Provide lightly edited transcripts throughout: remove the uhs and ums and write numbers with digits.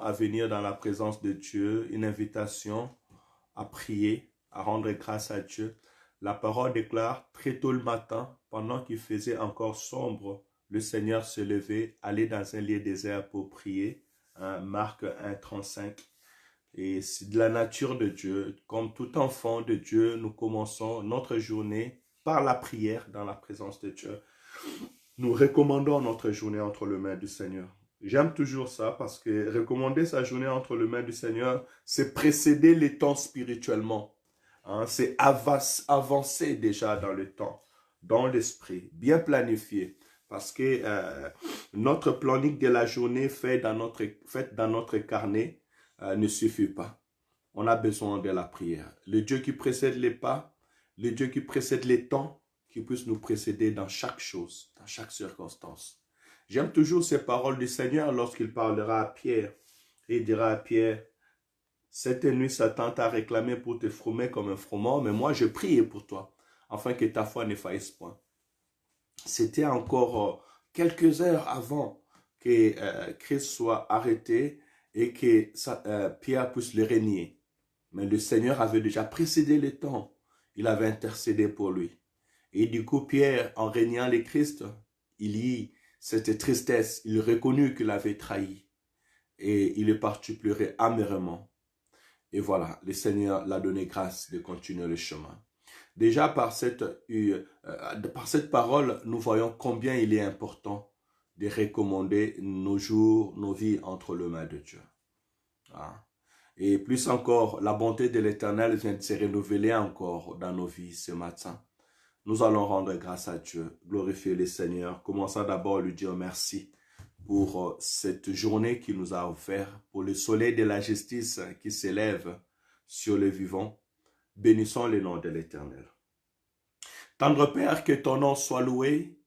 à venir dans la présence de Dieu, une invitation à prier, à rendre grâce à Dieu. La parole déclare très tôt le matin, pendant qu'il faisait encore sombre, le Seigneur se levait, allait dans un lieu désert pour prier. Marc 1,35. Et c'est de la nature de Dieu. Comme tout enfant de Dieu, nous commençons notre journée par la prière dans la présence de Dieu. Nous recommandons notre journée entre les mains du Seigneur. J'aime toujours ça parce que recommander sa journée entre les mains du Seigneur, c'est précéder les temps spirituellement. C'est avancer déjà dans le temps, dans l'esprit, bien planifié. Parce que notre planning de la journée fait dans notre carnet ne suffit pas. On a besoin de la prière. Le Dieu qui précède les pas, le Dieu qui précède les temps, qui puisse nous précéder dans chaque chose, dans chaque circonstance. J'aime toujours ces paroles du Seigneur lorsqu'il parlera à Pierre. Et il dira à Pierre, cette nuit Satan t'a réclamé pour te fromer comme un froment, mais moi je prie pour toi, afin que ta foi ne faillisse point. C'était encore quelques heures avant que Christ soit arrêté et que Pierre puisse le régner. Mais le Seigneur avait déjà précédé le temps. Il avait intercédé pour lui. Et du coup, Pierre, en régnant le Christ, il y cette tristesse. Il reconnut qu'il avait trahi. Et il est parti pleurer amèrement. Et voilà, le Seigneur l'a donné grâce de continuer le chemin. Déjà, par cette parole, nous voyons combien il est important de recommander nos jours, nos vies entre les mains de Dieu. Et plus encore, la bonté de l'Éternel vient de se renouveler encore dans nos vies ce matin. Nous allons rendre grâce à Dieu, glorifier le Seigneur. Commençons d'abord à lui dire merci pour cette journée qu'il nous a offert, pour le soleil de la justice qui s'élève sur les vivants. Bénissons le nom de l'Éternel. Tendre Père, que ton nom soit loué.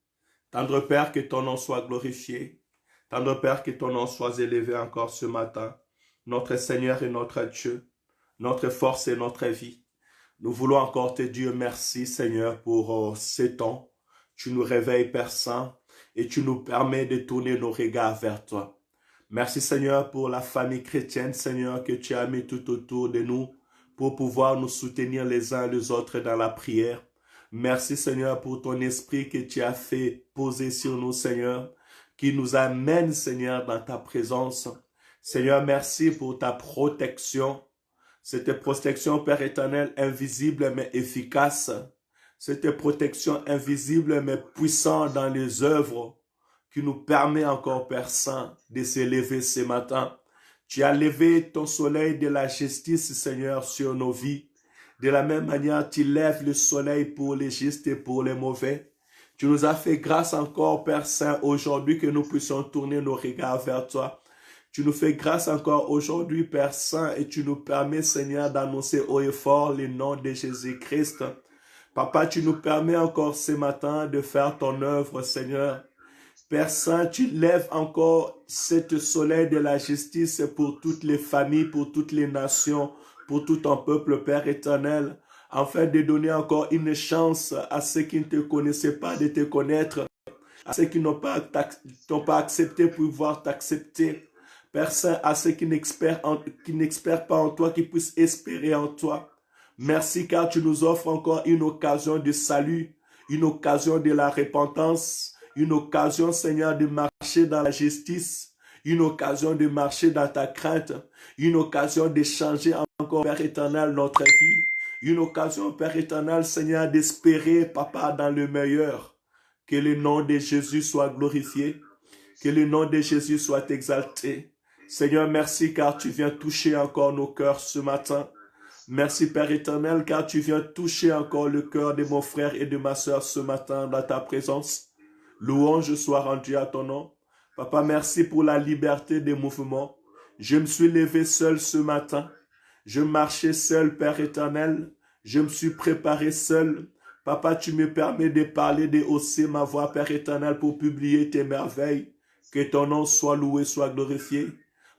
Tendre Père, que ton nom soit glorifié. Tendre Père, que ton nom soit élevé encore ce matin. Notre Seigneur et notre Dieu, notre force et notre vie. Nous voulons encore te dire merci, Seigneur, pour ces temps. Tu nous réveilles, Père Saint, et tu nous permets de tourner nos regards vers toi. Merci, Seigneur, pour la famille chrétienne, Seigneur, que tu as mis tout autour de nous pour pouvoir nous soutenir les uns les autres dans la prière. Merci, Seigneur, pour ton esprit que tu as fait poser sur nous, Seigneur, qui nous amène, Seigneur, dans ta présence. Seigneur, merci pour ta protection. Cette protection, Père éternel, invisible mais efficace. Cette protection invisible mais puissante dans les œuvres qui nous permet encore, Père Saint, de s'élever ce matin. Tu as levé ton soleil de la justice, Seigneur, sur nos vies. De la même manière, tu lèves le soleil pour les justes et pour les mauvais. Tu nous as fait grâce encore, Père Saint, aujourd'hui que nous puissions tourner nos regards vers toi. Tu nous fais grâce encore aujourd'hui, Père Saint, et tu nous permets, Seigneur, d'annoncer haut et fort le nom de Jésus-Christ. Papa, tu nous permets encore ce matin de faire ton œuvre, Seigneur. Père Saint, tu lèves encore ce soleil de la justice pour toutes les familles, pour toutes les nations, pour tout ton peuple, Père éternel, afin de donner encore une chance à ceux qui ne te connaissaient pas de te connaître, à ceux qui n'ont pas accepté pour pouvoir t'accepter. Père Saint, à ceux qui n'espèrent pas en toi, qui puissent espérer en toi. Merci car tu nous offres encore une occasion de salut, une occasion de la repentance, une occasion, Seigneur, de marcher dans la justice, une occasion de marcher dans ta crainte, une occasion de changer encore, Père éternel, notre vie, une occasion, Père éternel, Seigneur, d'espérer, Papa, dans le meilleur. Que le nom de Jésus soit glorifié, que le nom de Jésus soit exalté. Seigneur, merci car tu viens toucher encore nos cœurs ce matin. Merci Père éternel car tu viens toucher encore le cœur de mon frère et de ma soeur ce matin dans ta présence. Louange soit rendue à ton nom. Papa, merci pour la liberté des mouvements. Je me suis levé seul ce matin. Je marchais seul, Père éternel. Je me suis préparé seul. Papa, tu me permets de parler, de hausser ma voix, Père éternel, pour publier tes merveilles. Que ton nom soit loué, soit glorifié.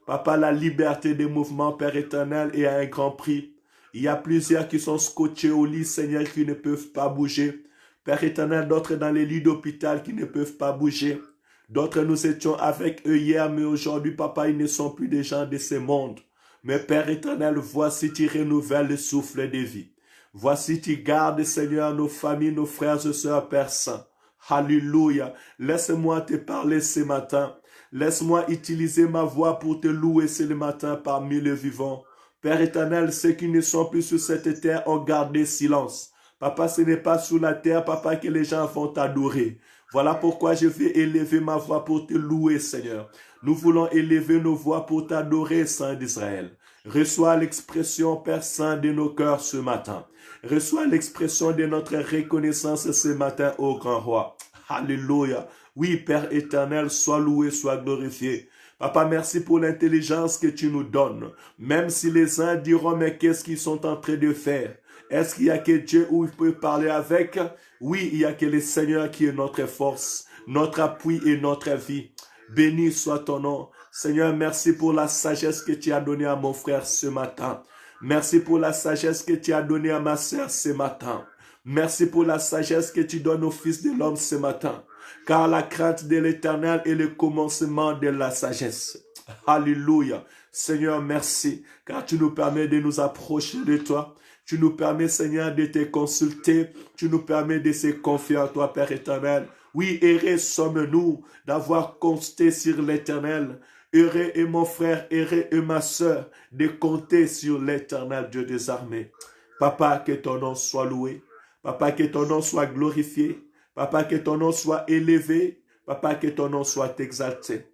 Papa, la liberté des mouvements, Père éternel, est à un grand prix. Il y a plusieurs qui sont scotchés au lit, Seigneur, qui ne peuvent pas bouger. Père éternel, d'autres dans les lits d'hôpital qui ne peuvent pas bouger. D'autres, nous étions avec eux hier, mais aujourd'hui, Papa, ils ne sont plus des gens de ce monde. Mais Père éternel, voici tu renouvelles le souffle de vie. Voici tu gardes, Seigneur, nos familles, nos frères et sœurs, Père Saint. Alléluia. Laisse-moi te parler ce matin. Laisse-moi utiliser ma voix pour te louer ce matin parmi les vivants. Père éternel, ceux qui ne sont plus sur cette terre ont gardé silence. Papa, ce n'est pas sous la terre, Papa, que les gens vont t'adorer. Voilà pourquoi je vais élever ma voix pour te louer, Seigneur. Nous voulons élever nos voix pour t'adorer, Saint d'Israël. Reçois l'expression, Père Saint, de nos cœurs ce matin. Reçois l'expression de notre reconnaissance ce matin, ô grand roi. Alléluia. Oui, Père éternel, sois loué, sois glorifié. Papa, merci pour l'intelligence que tu nous donnes. Même si les uns diront, mais qu'est-ce qu'ils sont en train de faire? Est-ce qu'il y a que Dieu où il peut parler avec? Oui, il y a que le Seigneur qui est notre force, notre appui et notre vie. Béni soit ton nom. Seigneur, merci pour la sagesse que tu as donnée à mon frère ce matin. Merci pour la sagesse que tu as donnée à ma sœur ce matin. Merci pour la sagesse que tu donnes au Fils de l'homme ce matin. Car la crainte de l'Éternel est le commencement de la sagesse. Alléluia. Seigneur, merci, car tu nous permets de nous approcher de toi. Tu nous permets, Seigneur, de te consulter. Tu nous permets de se confier à toi, Père éternel. Oui, heureux sommes-nous d'avoir compté sur l'Éternel. Heureux est mon frère, heureux est ma sœur, de compter sur l'Éternel Dieu des armées. Papa, que ton nom soit loué. Papa, que ton nom soit glorifié. Papa, que ton nom soit élevé. Papa, que ton nom soit exalté.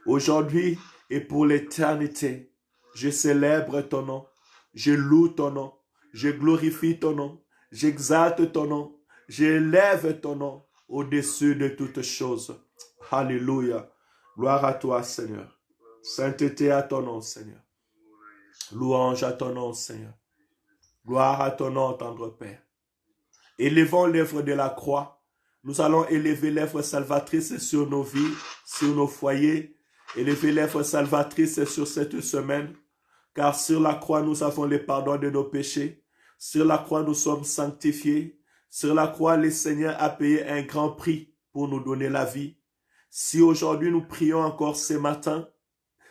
Aujourd'hui et pour l'éternité, je célèbre ton nom. Je loue ton nom. Je glorifie ton nom. J'exalte ton nom. J'élève ton nom au-dessus de toutes choses. Alléluia. Gloire à toi, Seigneur. Sainteté à ton nom, Seigneur. Louange à ton nom, Seigneur. Gloire à ton nom, tendre Père. Élevons l'œuvre de la croix. Nous allons élever l'œuvre salvatrice sur nos vies, sur nos foyers. Élever l'œuvre salvatrice sur cette semaine. Car sur la croix, nous avons le pardon de nos péchés. Sur la croix, nous sommes sanctifiés. Sur la croix, le Seigneur a payé un grand prix pour nous donner la vie. Si aujourd'hui nous prions encore ce matin,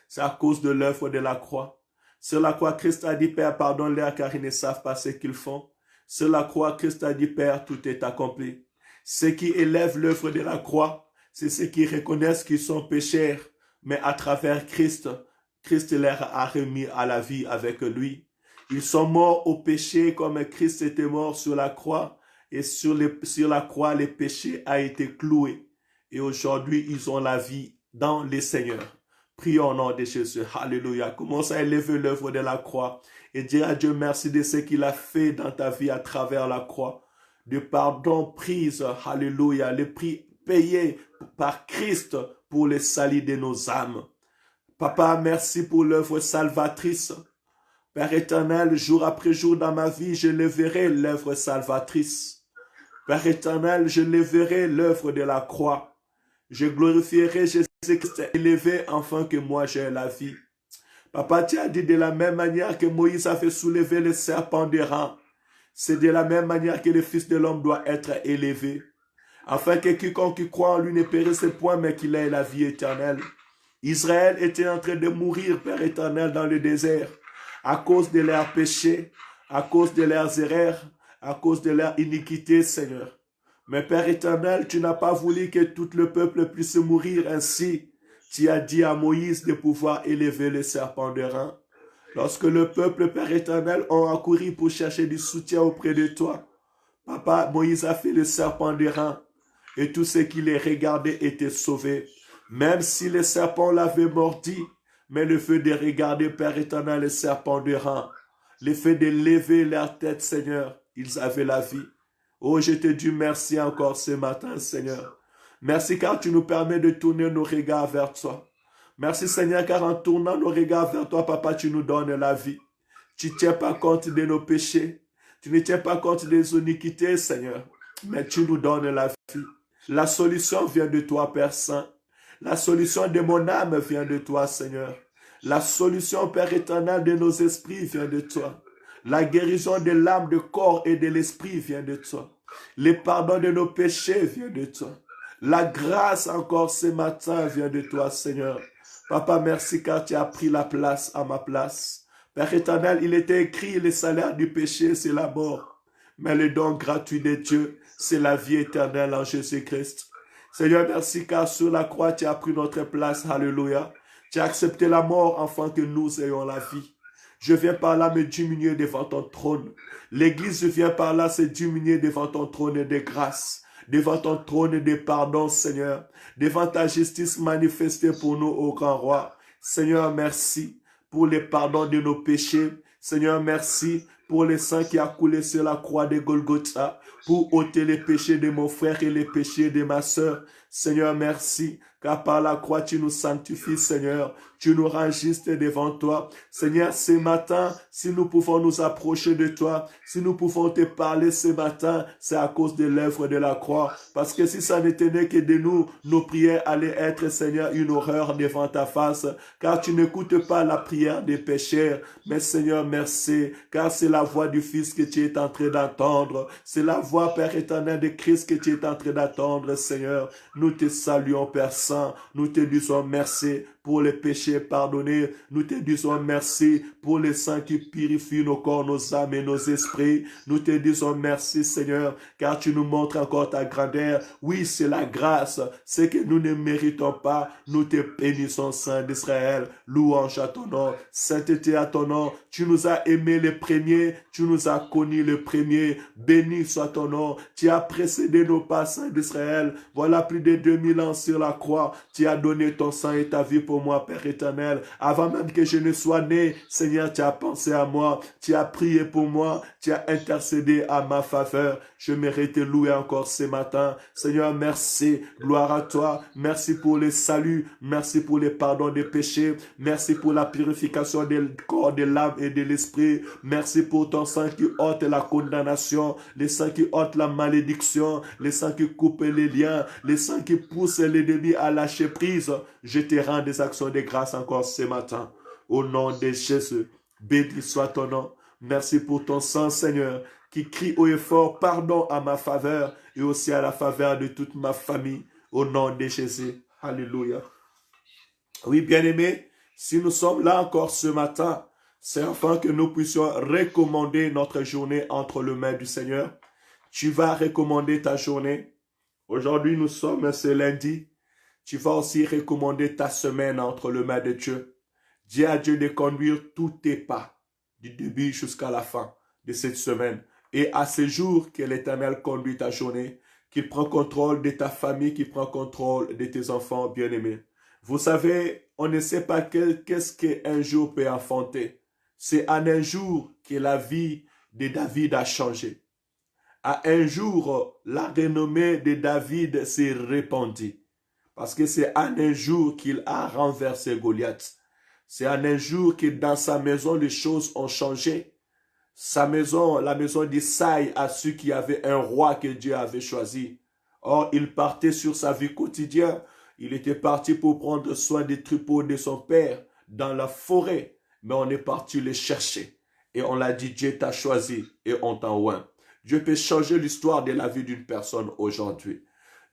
c'est à cause de l'œuvre de la croix. Sur la croix, Christ a dit, Père, pardonne-leur car ils ne savent pas ce qu'ils font. Sur la croix, Christ a dit, Père, tout est accompli. Ceux qui élèvent l'œuvre de la croix, c'est ceux qui reconnaissent qu'ils sont pécheurs, mais à travers Christ, Christ leur a remis à la vie avec lui. Ils sont morts au péché comme Christ était mort sur la croix. Et sur la croix, le péché a été cloué. Et aujourd'hui, ils ont la vie dans le Seigneur. Prions au nom de Jésus. Alléluia. Commence à élever l'œuvre de la croix et dire à Dieu merci de ce qu'il a fait dans ta vie à travers la croix. De pardon prise. Alléluia. Le prix payé par Christ pour le salut de nos âmes. Papa, merci pour l'œuvre salvatrice. Père éternel, jour après jour dans ma vie, je leverai l'œuvre salvatrice. Père éternel, je leverai l'œuvre de la croix. Je glorifierai Jésus-Christ élevé afin que moi j'ai la vie. Papa, tu as dit de la même manière que Moïse a fait soulever le serpent d'Aran. C'est de la même manière que le Fils de l'homme doit être élevé. Afin que quiconque croit en lui ne périsse point, mais qu'il ait la vie éternelle. Israël était en train de mourir, Père éternel, dans le désert, à cause de leurs péchés, à cause de leurs erreurs, à cause de leur iniquité, Seigneur. Mais Père éternel, tu n'as pas voulu que tout le peuple puisse mourir ainsi. Tu as dit à Moïse de pouvoir élever le serpent d'Aran. Lorsque le peuple, Père éternel, ont accouru pour chercher du soutien auprès de toi, Papa, Moïse a fait le serpent d'Aran et tous ceux qui les regardaient étaient sauvés. Même si le serpent l'avait mordi, mais le fait de regarder, Père éternel, le serpent d'Aran, le fait de lever leur tête, Seigneur, ils avaient la vie. Oh, je te dis merci encore ce matin, Seigneur. Merci car tu nous permets de tourner nos regards vers toi. Merci, Seigneur, car en tournant nos regards vers toi, Papa, tu nous donnes la vie. Tu ne tiens pas compte de nos péchés. Tu ne tiens pas compte des iniquités, Seigneur. Mais tu nous donnes la vie. La solution vient de toi, Père Saint. La solution de mon âme vient de toi, Seigneur. La solution, Père éternel, de nos esprits vient de toi. La guérison de l'âme, du corps et de l'esprit vient de toi. Le pardon de nos péchés vient de toi. La grâce encore ce matin vient de toi, Seigneur. Papa, merci car tu as pris la place à ma place. Père éternel, il était écrit, le salaire du péché, c'est la mort. Mais le don gratuit de Dieu, c'est la vie éternelle en Jésus-Christ. Seigneur, merci car sur la croix, tu as pris notre place. Alléluia. Tu as accepté la mort afin que nous ayons la vie. Je viens par là me diminuer devant ton trône. L'Église vient par là se diminuer devant ton trône de grâce, devant ton trône de pardon, Seigneur, devant ta justice manifestée pour nous, ô grand roi. Seigneur, merci pour le pardon de nos péchés. Seigneur, merci pour le sang qui a coulé sur la croix de Golgotha, pour ôter les péchés de mon frère et les péchés de ma sœur. Seigneur, merci, car par la croix, tu nous sanctifies, Seigneur. Tu nous rends juste devant toi. Seigneur, ce matin, si nous pouvons nous approcher de toi, si nous pouvons te parler ce matin, c'est à cause de l'œuvre de la croix. Parce que si ça n'était que de nous, nos prières allaient être, Seigneur, une horreur devant ta face. Car tu n'écoutes pas la prière des pécheurs. Mais Seigneur, merci, car c'est la voix du Fils que tu es en train d'entendre. C'est la voix, Père éternel, de Christ que tu es en train d'entendre, Seigneur. Nous te saluons, Père Saint. Nous te disons merci pour les péchés pardonnés. Nous te disons merci pour le sang qui purifie nos corps, nos âmes et nos esprits. Nous te disons merci, Seigneur, car tu nous montres encore ta grandeur. Oui, c'est la grâce, c'est que nous ne méritons pas. Nous te bénissons, Saint d'Israël. Louange à ton nom, sainteté à ton nom. Tu nous as aimés les premiers, tu nous as connus les premiers. Béni soit ton nom. Tu as précédé nos pas, Saint d'Israël. Voilà plus de 2000 ans sur la croix. Tu as donné ton sang et ta vie pour moi, Père éternel. Avant même que je ne sois né, Seigneur, tu as pensé à moi. Tu as prié pour moi. Tu as intercédé à ma faveur. Je mérite de louer encore ce matin. Seigneur, merci. Gloire à toi. Merci pour le salut. Merci pour le pardon des péchés. Merci pour la purification du corps, de l'âme et de l'esprit. Merci pour ton sang qui ôte la condamnation, le sang qui ôte la malédiction, le sang qui coupe les liens, le sang qui pousse l'ennemi à lâcher prise. Je te rends des actions de grâce encore ce matin. Au nom de Jésus, béni soit ton nom. Merci pour ton sang, Seigneur, qui crie haut et fort pardon à ma faveur et aussi à la faveur de toute ma famille. Au nom de Jésus. Alléluia. Oui, bien-aimés, si nous sommes là encore ce matin, c'est afin que nous puissions recommander notre journée entre les mains du Seigneur. Tu vas recommander ta journée. Aujourd'hui, nous sommes ce lundi. Tu vas aussi recommander ta semaine entre les mains de Dieu. Dis à Dieu de conduire tous tes pas, du début jusqu'à la fin de cette semaine. Et à ce jour que l'Éternel conduit ta journée, qu'il prend contrôle de ta famille, qu'il prend contrôle de tes enfants bien-aimés. Vous savez, on ne sait pas qu'est-ce qu'un jour peut enfanter. C'est en un jour que la vie de David a changé. À un jour, la renommée de David s'est répandue. Parce que c'est en un jour qu'il a renversé Goliath. C'est en un jour que dans sa maison, les choses ont changé. Sa maison, la maison d'Isaïe, a su qu'il y avait un roi que Dieu avait choisi. Or, il partait sur sa vie quotidienne. Il était parti pour prendre soin des troupeaux de son père dans la forêt. Mais on est parti le chercher. Et on l'a dit, Dieu t'a choisi et on t'a oint. Dieu peut changer l'histoire de la vie d'une personne aujourd'hui.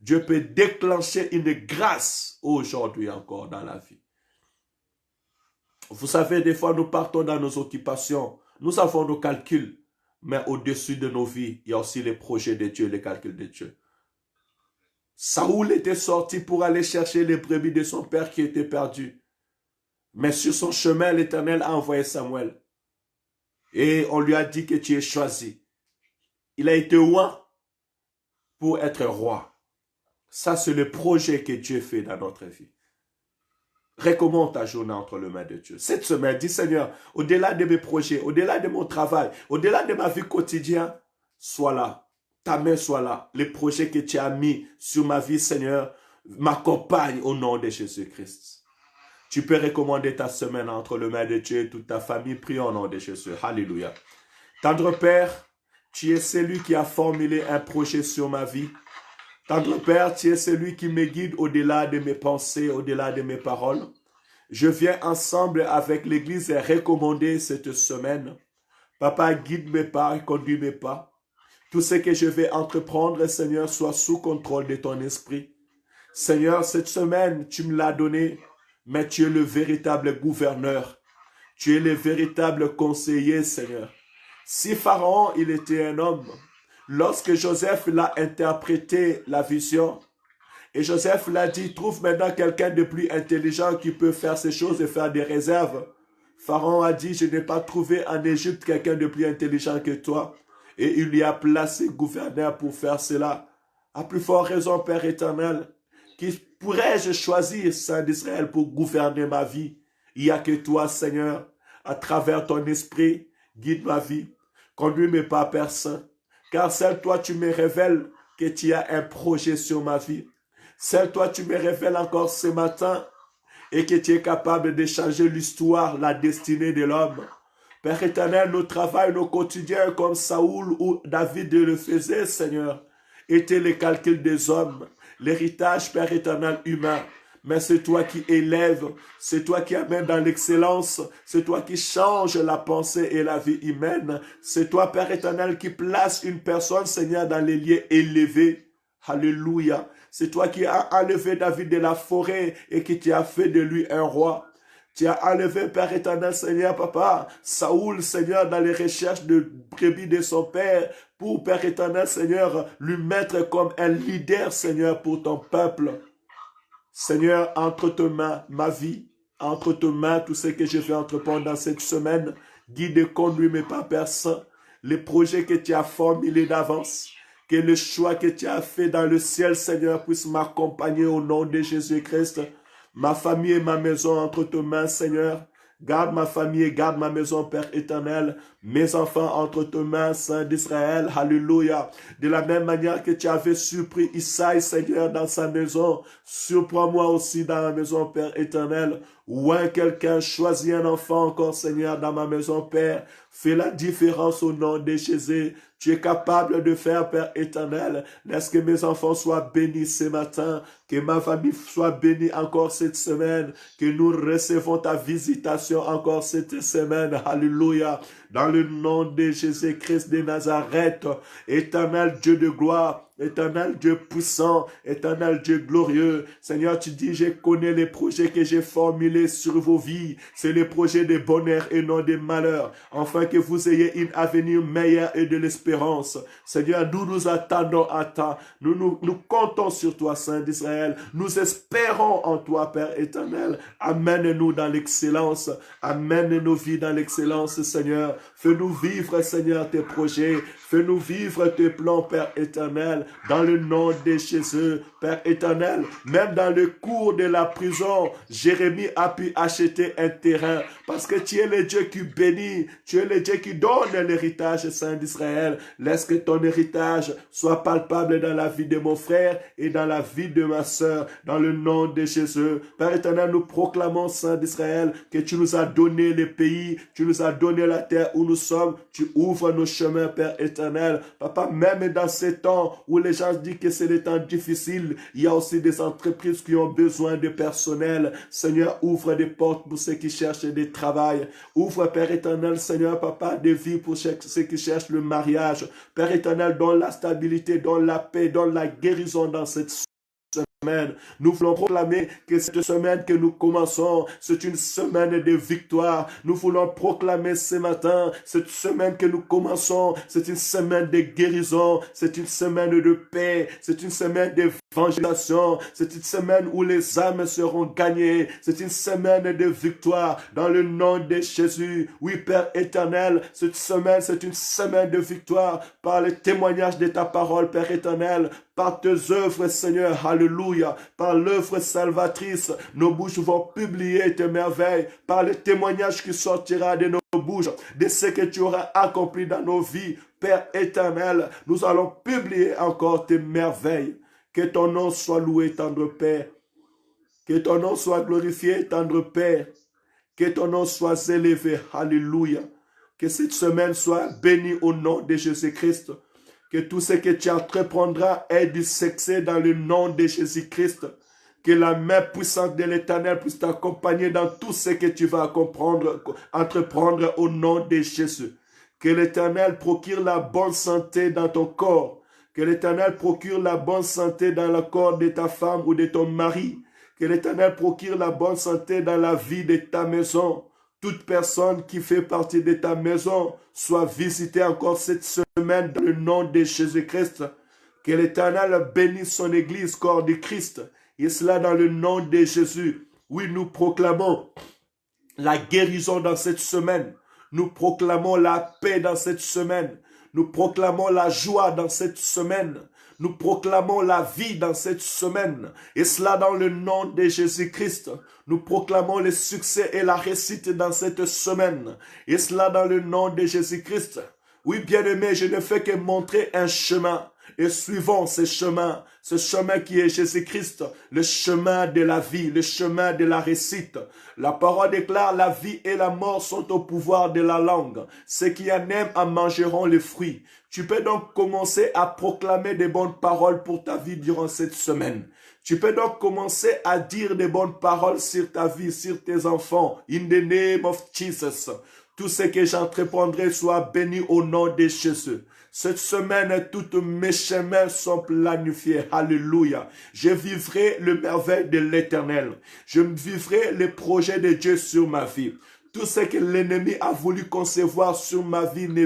Dieu peut déclencher une grâce aujourd'hui encore dans la vie. Vous savez, des fois, nous partons dans nos occupations. Nous avons nos calculs. Mais au-dessus de nos vies, il y a aussi les projets de Dieu, les calculs de Dieu. Saoul était sorti pour aller chercher les brebis de son père qui étaient perdus. Mais sur son chemin, l'Éternel a envoyé Samuel. Et on lui a dit que tu es choisi. Il a été oint pour être roi. Ça, c'est le projet que Dieu fait dans notre vie. Recommande ta journée entre les mains de Dieu. Cette semaine, dis Seigneur, au-delà de mes projets, au-delà de mon travail, au-delà de ma vie quotidienne, sois là. Ta main soit là. Les projets que tu as mis sur ma vie, Seigneur, m'accompagnent au nom de Jésus-Christ. Tu peux recommander ta semaine entre les mains de Dieu et toute ta famille. Prie au nom de Jésus. Alléluia. Tendre Père, tu es celui qui a formulé un projet sur ma vie. Tendre Père, tu es celui qui me guide au-delà de mes pensées, au-delà de mes paroles. Je viens ensemble avec l'Église et recommander cette semaine. Papa, guide mes pas et conduis mes pas. Tout ce que je vais entreprendre, Seigneur, soit sous contrôle de ton esprit. Seigneur, cette semaine, tu me l'as donné, mais tu es le véritable gouverneur. Tu es le véritable conseiller, Seigneur. Si Pharaon, il était un homme, lorsque Joseph l'a interprété la vision, et Joseph l'a dit, trouve maintenant quelqu'un de plus intelligent qui peut faire ces choses et faire des réserves. Pharaon a dit, je n'ai pas trouvé en Égypte quelqu'un de plus intelligent que toi. Et il lui a placé gouverneur pour faire cela. À plus forte raison, Père éternel, qui pourrais-je choisir, Saint d'Israël, pour gouverner ma vie? Il n'y a que toi, Seigneur, à travers ton esprit, guide ma vie. Conduis mes pas, Père Saint, car seul toi, tu me révèles que tu as un projet sur ma vie. Seul toi, tu me révèles encore ce matin et que tu es capable de changer l'histoire, la destinée de l'homme. Père éternel, nos travails, nos quotidiens, comme Saoul ou David le faisait, Seigneur, étaient les calculs des hommes, l'héritage, Père éternel, humain. Mais c'est toi qui élèves, c'est toi qui amènes dans l'excellence, c'est toi qui changes la pensée et la vie humaine. C'est toi, Père éternel, qui place une personne, Seigneur, dans les lieux élevés. Alléluia. C'est toi qui as enlevé David de la forêt et qui t'as fait de lui un roi. Tu as enlevé, Père éternel, Seigneur, Papa, Saoul, Seigneur, dans les recherches de brebis de son père, pour, Père éternel, Seigneur, lui mettre comme un leader, Seigneur, pour ton peuple. Seigneur, entre tes mains, ma vie, entre tes mains, tout ce que je vais entreprendre dans cette semaine, guide et conduis mes pas, Père Saint, les projets que tu as formulés d'avance, que le choix que tu as fait dans le ciel, Seigneur, puisse m'accompagner au nom de Jésus-Christ. Ma famille et ma maison entre tes mains, Seigneur. Garde ma famille et garde ma maison, Père éternel. Mes enfants entre tes mains, Saint d'Israël. Alléluia. De la même manière que tu avais surpris Isaïe, Seigneur, dans sa maison, surprends-moi aussi dans la maison, Père éternel. Ou quelqu'un choisit un enfant encore, Seigneur, dans ma maison, Père. Fais la différence au nom de Jésus. Tu es capable de faire, Père éternel. Laisse que mes enfants soient bénis ce matin. Que ma famille soit bénie encore cette semaine. Que nous recevons ta visitation encore cette semaine. Alléluia. Dans le nom de Jésus-Christ de Nazareth. Éternel Dieu de gloire. Éternel Dieu puissant, éternel Dieu glorieux. Seigneur, tu dis, je connais les projets que j'ai formulés sur vos vies. C'est les projets de bonheur et non de malheur. Afin que vous ayez une avenir meilleur et de l'espérance. Seigneur, nous nous attendons à toi. Nous comptons sur toi, Saint d'Israël. Nous espérons en toi, Père éternel. Amène-nous dans l'excellence. Amène nos vies dans l'excellence, Seigneur. Fais-nous vivre, Seigneur, tes projets. Fais-nous vivre tes plans, Père éternel. Dans le nom de Jésus, Père éternel, même dans le cours de la prison, Jérémie a pu acheter un terrain parce que tu es le Dieu qui bénit, tu es le Dieu qui donne l'héritage, Saint d'Israël. Laisse que ton héritage soit palpable dans la vie de mon frère et dans la vie de ma sœur, dans le nom de Jésus. Père éternel, nous proclamons, Saint d'Israël, que tu nous as donné le pays, tu nous as donné la terre où nous sommes, tu ouvres nos chemins, Père éternel. Papa, même dans ces temps où les gens disent que c'est des temps difficiles, il y a aussi des entreprises qui ont besoin de personnel. Seigneur, ouvre des portes pour ceux qui cherchent des travail. Ouvre, Père éternel, Seigneur, Papa, des vies pour ceux qui cherchent le mariage. Père éternel, donne la stabilité, donne la paix, donne la guérison dans cette semaine. Nous voulons proclamer que cette semaine que nous commençons, c'est une semaine de victoire. Nous voulons proclamer ce matin, cette semaine que nous commençons, c'est une semaine de guérison, c'est une semaine de paix, c'est une semaine d'évangélisation, c'est une semaine où les âmes seront gagnées, c'est une semaine de victoire dans le nom de Jésus. Oui, Père éternel, cette semaine, c'est une semaine de victoire par le témoignage de ta parole, Père éternel, par tes œuvres, Seigneur, alléluia, par l'œuvre salvatrice, nos bouches vont publier tes merveilles, par le témoignage qui sortira de nos bouches, de ce que tu auras accompli dans nos vies, Père éternel, nous allons publier encore tes merveilles. Que ton nom soit loué, tendre Père, que ton nom soit glorifié, tendre Père, que ton nom soit élevé, alléluia, que cette semaine soit bénie au nom de Jésus-Christ. Que tout ce que tu entreprendras ait du succès dans le nom de Jésus-Christ. Que la main puissante de l'Éternel puisse t'accompagner dans tout ce que tu vas entreprendre au nom de Jésus. Que l'Éternel procure la bonne santé dans ton corps. Que l'Éternel procure la bonne santé dans le corps de ta femme ou de ton mari. Que l'Éternel procure la bonne santé dans la vie de ta maison. Toute personne qui fait partie de ta maison soit visitée encore cette semaine dans le nom de Jésus-Christ. Que l'Éternel bénisse son Église, corps de Christ. Et cela dans le nom de Jésus. Oui, nous proclamons la guérison dans cette semaine. Nous proclamons la paix dans cette semaine. Nous proclamons la joie dans cette semaine. Nous proclamons la vie dans cette semaine. Et cela dans le nom de Jésus-Christ. Nous proclamons le succès et la réussite dans cette semaine. Et cela dans le nom de Jésus-Christ. Oui, bien-aimé, je ne fais que montrer un chemin. Et suivons ce chemin qui est Jésus-Christ, le chemin de la vie, le chemin de la réussite. La parole déclare, la vie et la mort sont au pouvoir de la langue. Ceux qui en aiment en mangeront les fruits. Tu peux donc commencer à proclamer des bonnes paroles pour ta vie durant cette semaine. Tu peux donc commencer à dire des bonnes paroles sur ta vie, sur tes enfants. In the name of Jesus. Tout ce que j'entreprendrai soit béni au nom de Jésus. Cette semaine, toutes mes chemins sont planifiés. Alléluia. Je vivrai le merveille de l'Éternel. Je vivrai les projets de Dieu sur ma vie. Tout ce que l'ennemi a voulu concevoir sur ma vie ne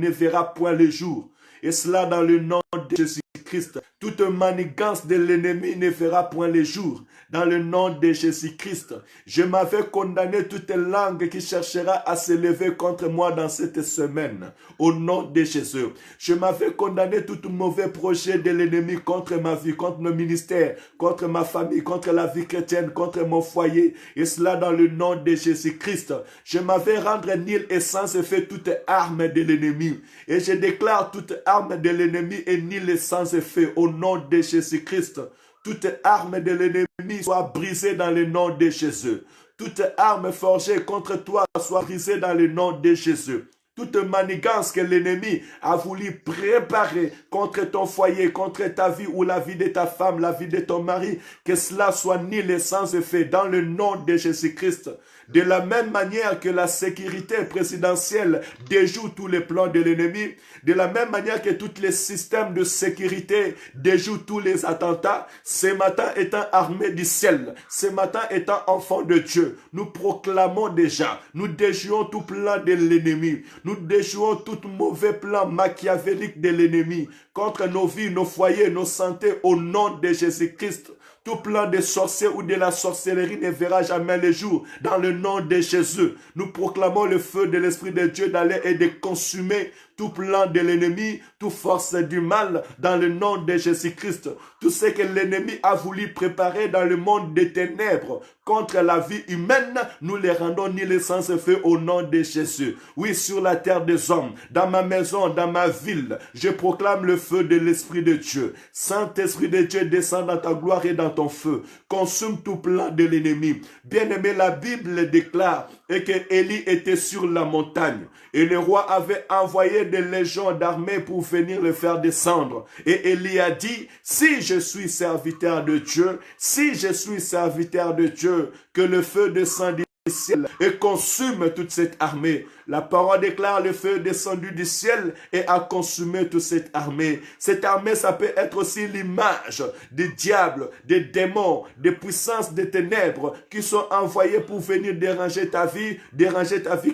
verra point le jour. Et cela dans le nom de Jésus-Christ. Toute manigance de l'ennemi ne verra point le jour. Dans le nom de Jésus-Christ, je m'avais condamné toute langue qui cherchera à se lever contre moi dans cette semaine. Au nom de Jésus, je m'avais condamné tout mauvais projet de l'ennemi contre ma vie, contre mon ministère, contre ma famille, contre la vie chrétienne, contre mon foyer. Et cela dans le nom de Jésus-Christ. Je m'avais rendu nul et sans effet toute arme de l'ennemi. Et je déclare toute arme de l'ennemi est nulle et sans effet au nom de Jésus-Christ. Toute arme de l'ennemi soit brisée dans le nom de Jésus. Toute arme forgée contre toi soit brisée dans le nom de Jésus. Toute manigance que l'ennemi a voulu préparer contre ton foyer, contre ta vie ou la vie de ta femme, la vie de ton mari, que cela soit nul et sans effet dans le nom de Jésus-Christ. De la même manière que la sécurité présidentielle déjoue tous les plans de l'ennemi, de la même manière que tous les systèmes de sécurité déjouent tous les attentats, ce matin étant armés du ciel, ce matin étant enfants de Dieu, nous proclamons déjà, nous déjouons tout plan de l'ennemi, nous déjouons tout mauvais plan machiavélique de l'ennemi contre nos vies, nos foyers, nos santé au nom de Jésus-Christ. Tout plan de sorcier ou de la sorcellerie ne verra jamais le jour. Dans le nom de Jésus, nous proclamons le feu de l'Esprit de Dieu d'aller et de consumer tout plan de l'ennemi, toute force du mal, dans le nom de Jésus-Christ. Tout ce que l'ennemi a voulu préparer dans le monde des ténèbres contre la vie humaine, nous les rendons nuls sans effet au nom de Jésus. Oui, sur la terre des hommes, dans ma maison, dans ma ville, je proclame le feu de l'Esprit de Dieu. Saint-Esprit de Dieu, descend dans ta gloire et dans ton feu. Consume tout plan de l'ennemi. Bien-aimé, la Bible déclare que Élie était sur la montagne et le roi avait envoyé des légions d'armée pour venir le faire descendre. Et Élie a dit, si je suis serviteur de Dieu, si je suis serviteur de Dieu, que le feu descende du ciel et consume toute cette armée. La parole déclare le feu descendu du ciel et a consumé toute cette armée. Cette armée, ça peut être aussi l'image des diables, des démons, des puissances des ténèbres qui sont envoyées pour venir déranger ta vie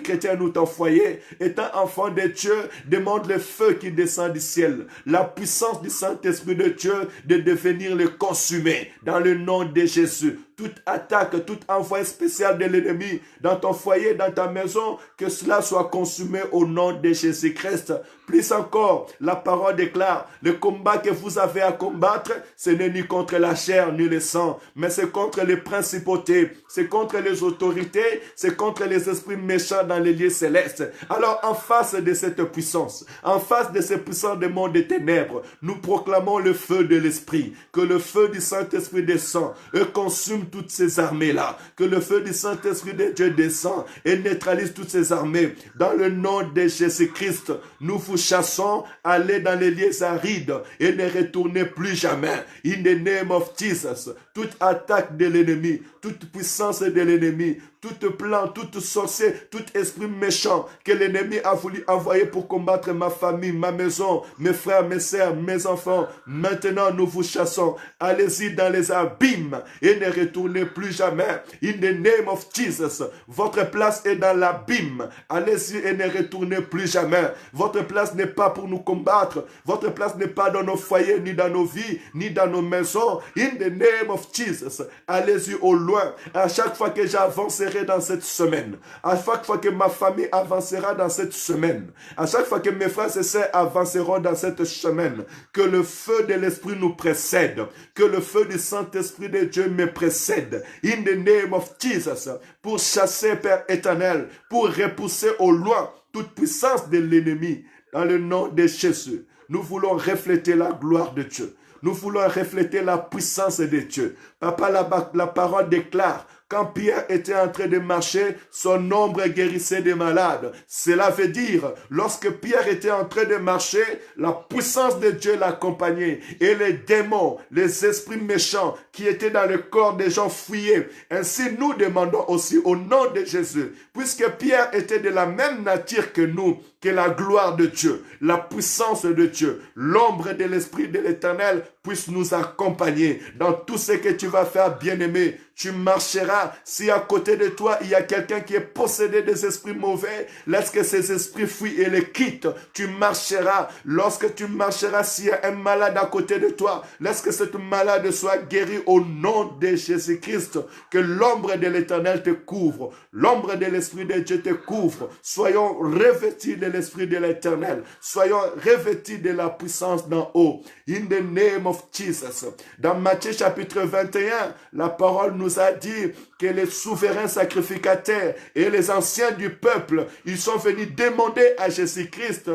chrétienne ou ton foyer. Étant enfant de Dieu, demande le feu qui descend du ciel. La puissance du Saint-Esprit de Dieu de devenir le consumé dans le nom de Jésus. Toute attaque, tout envoi spécial de l'ennemi dans ton foyer, dans ta maison, que cela soit consumé au nom de Jésus-Christ. Plus encore, la parole déclare, le combat que vous avez à combattre, ce n'est ni contre la chair ni le sang, mais c'est contre les principautés, c'est contre les autorités, c'est contre les esprits méchants dans les lieux célestes. Alors, en face de cette puissance, en face de ces puissants démons des ténèbres, nous proclamons le feu de l'Esprit, que le feu du Saint-Esprit descend et consume toutes ces armées-là, que le feu du Saint-Esprit de Dieu descend et neutralise toutes ces armées. Dans le nom de Jésus-Christ, nous vous chassons, allez dans les lieux arides et ne retournez plus jamais. In the name of Jesus, toute attaque de l'ennemi, toute puissance de l'ennemi, tout plan, tout sorcier, tout esprit méchant que l'ennemi a voulu envoyer pour combattre ma famille, ma maison, mes frères, mes sœurs, mes enfants. Maintenant, nous vous chassons. Allez-y dans les abîmes et ne retournez plus jamais. In the name of Jesus, votre place est dans l'abîme. Allez-y et ne retournez plus jamais. Votre place n'est pas pour nous combattre. Votre place n'est pas dans nos foyers, ni dans nos vies, ni dans nos maisons. In the name of Jesus, allez-y au loin. À chaque fois que j'avancerai dans cette semaine, à chaque fois que ma famille avancera dans cette semaine, à chaque fois que mes frères et sœurs avanceront dans cette semaine, que le feu de l'Esprit nous précède, que le feu du Saint-Esprit de Dieu me précède. In the name of Jesus, pour chasser, Père éternel, pour repousser au loin toute puissance de l'ennemi. Dans le nom de Jésus, nous voulons refléter la gloire de Dieu. Nous voulons refléter la puissance de Dieu. Papa, la parole déclare, quand Pierre était en train de marcher, son ombre guérissait des malades. Cela veut dire, lorsque Pierre était en train de marcher, la puissance de Dieu l'accompagnait. Et les démons, les esprits méchants qui étaient dans le corps des gens fuyaient. Ainsi, nous demandons aussi au nom de Jésus, puisque Pierre était de la même nature que nous, que la gloire de Dieu, la puissance de Dieu, l'ombre de l'Esprit de l'Éternel puisse nous accompagner dans tout ce que tu vas faire, bien-aimé. Tu marcheras. Si à côté de toi, il y a quelqu'un qui est possédé des esprits mauvais, laisse que ces esprits fuient et les quittent. Tu marcheras. Lorsque tu marcheras, s'il y a un malade à côté de toi, laisse que cette malade soit guérie au nom de Jésus-Christ. Que l'ombre de l'Éternel te couvre. L'ombre de l'Esprit de Dieu te couvre. Soyons revêtis de l'Esprit de l'Éternel. Soyons revêtis de la puissance d'en haut. In the name of Jesus. Dans Matthieu chapitre 21, la parole nous a dit que les souverains sacrificateurs et les anciens du peuple, ils sont venus demander à Jésus-Christ,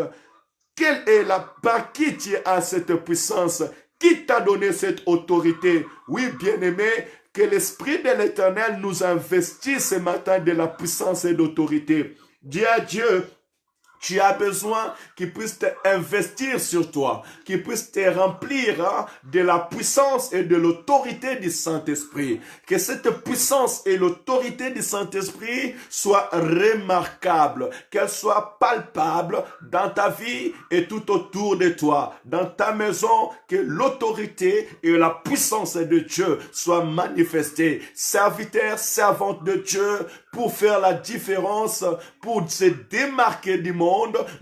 quelle est par qui tu as cette puissance? Qui t'a donné cette autorité? Oui, bien-aimé, que l'Esprit de l'Éternel nous investit ce matin de la puissance et d'autorité. Dis à Dieu, tu as besoin qu'il puisse investir sur toi, qu'il puisse te remplir de la puissance et de l'autorité du Saint-Esprit. Que cette puissance et l'autorité du Saint-Esprit soient remarquables, qu'elles soient palpables dans ta vie et tout autour de toi, dans ta maison, que l'autorité et la puissance de Dieu soient manifestées. Serviteurs, servantes de Dieu, pour faire la différence, pour se démarquer du monde,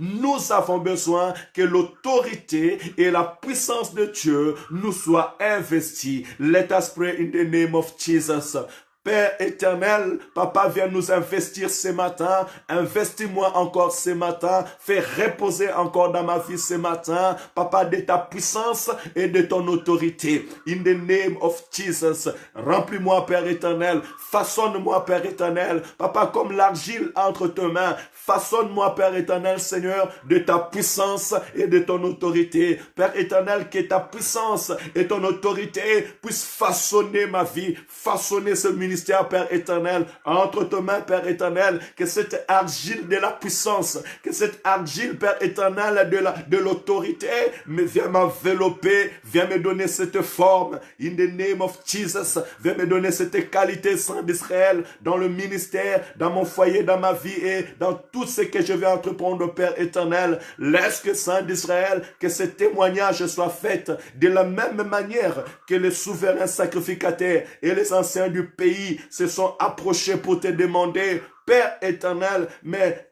nous avons besoin que l'autorité et la puissance de Dieu nous soient investies. Let us pray in the name of Jesus. Père éternel, Papa, viens nous investir ce matin. Investis-moi encore ce matin. Fais reposer encore dans ma vie ce matin, Papa, de ta puissance et de ton autorité. In the name of Jesus, remplis-moi, Père éternel. Façonne-moi, Père éternel. Papa, comme l'argile entre tes mains. Façonne-moi, Père éternel, Seigneur, de ta puissance et de ton autorité. Père éternel, que ta puissance et ton autorité puissent façonner ma vie, façonner ce ministère, Père éternel, entre tes mains, Père éternel, que cette argile de la puissance, que cette argile, Père éternel, de l'autorité, viens m'envelopper, viens me donner cette forme, in the name of Jesus, viens me donner cette qualité, Saint d'Israël, dans le ministère, dans mon foyer, dans ma vie et dans tout ce que je vais entreprendre, Père éternel. Laisse que, Saint d'Israël, que ce témoignage soit fait de la même manière que les souverains sacrificateurs et les anciens du pays se sont approchés pour te demander, Père éternel, mais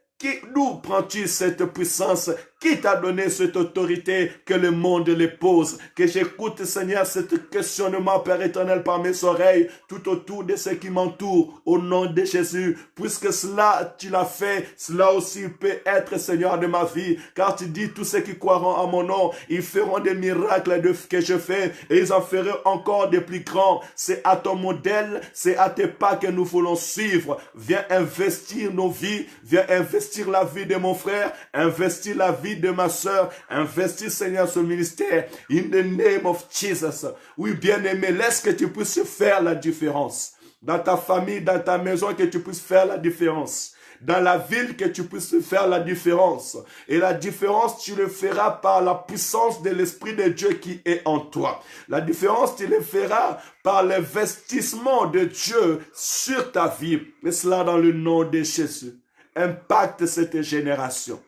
d'où prends-tu cette puissance? Qui t'a donné cette autorité que le monde les pose? Que j'écoute, Seigneur, ce questionnement, Père éternel, par mes oreilles, tout autour de ce qui m'entoure, au nom de Jésus. Puisque cela, tu l'as fait, cela aussi peut être, Seigneur, de ma vie. Car tu dis, tous ceux qui croiront à mon nom, ils feront des miracles que je fais, et ils en feront encore des plus grands. C'est à ton modèle, c'est à tes pas que nous voulons suivre. Viens investir nos vies, viens investir la vie de mon frère, investir la vie de ma soeur, investis, Seigneur, ce ministère, in the name of Jesus. Oui, bien-aimé, laisse que tu puisses faire la différence. Dans ta famille, dans ta maison, que tu puisses faire la différence. dans la ville que tu puisses faire la différence. Et la différence, tu le feras par la puissance de l'Esprit de Dieu qui est en toi. La différence, tu le feras par l'investissement de Dieu sur ta vie. Et cela dans le nom de Jésus. Impacte cette génération.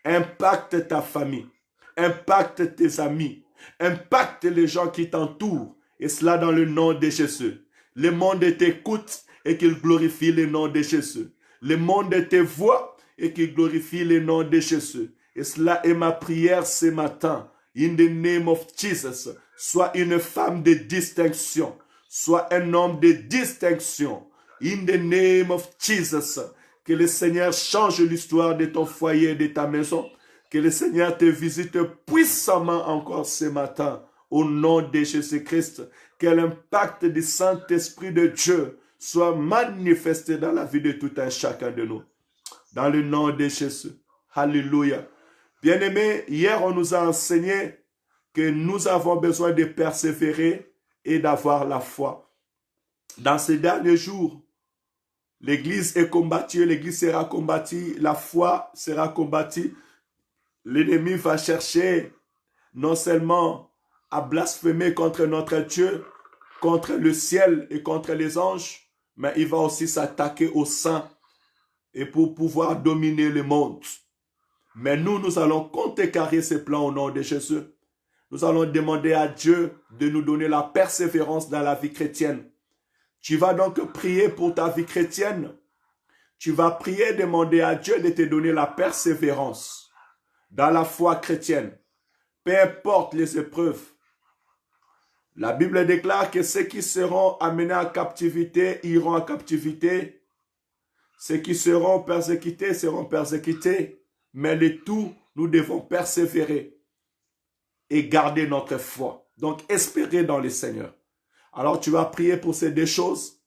Impacte ta famille. Impacte tes amis. Impacte les gens qui t'entourent. Et cela dans le nom de Jésus. Le monde t'écoute et qu'il glorifie le nom de Jésus. Le monde te voit et qu'il glorifie le nom de Jésus. Et cela est ma prière ce matin. In the name of Jesus. Sois une femme de distinction. Sois un homme de distinction. In the name of Jesus. Que le Seigneur change l'histoire de ton foyer, de ta maison. Que le Seigneur te visite puissamment encore ce matin. Au nom de Jésus-Christ. Que l'impact du Saint-Esprit de Dieu soit manifesté dans la vie de tout un chacun de nous. Dans le nom de Jésus. Alléluia. Bien-aimés, hier on nous a enseigné que nous avons besoin de persévérer et d'avoir la foi. Dans ces derniers jours, l'Église est combattue, l'Église sera combattue, la foi sera combattue. L'ennemi va chercher non seulement à blasphémer contre notre Dieu, contre le ciel et contre les anges, mais il va aussi s'attaquer aux saints et pour pouvoir dominer le monde. Mais nous allons contrecarrer ces plans au nom de Jésus. Nous allons demander à Dieu de nous donner la persévérance dans la vie chrétienne. Tu vas donc prier pour ta vie chrétienne. Tu vas prier, demander à Dieu de te donner la persévérance dans la foi chrétienne. Peu importe les épreuves. La Bible déclare que ceux qui seront amenés en captivité iront en captivité. Ceux qui seront persécutés. Mais le tout, nous devons persévérer et garder notre foi. Donc, espérer dans le Seigneur. Alors, tu vas prier pour ces deux choses.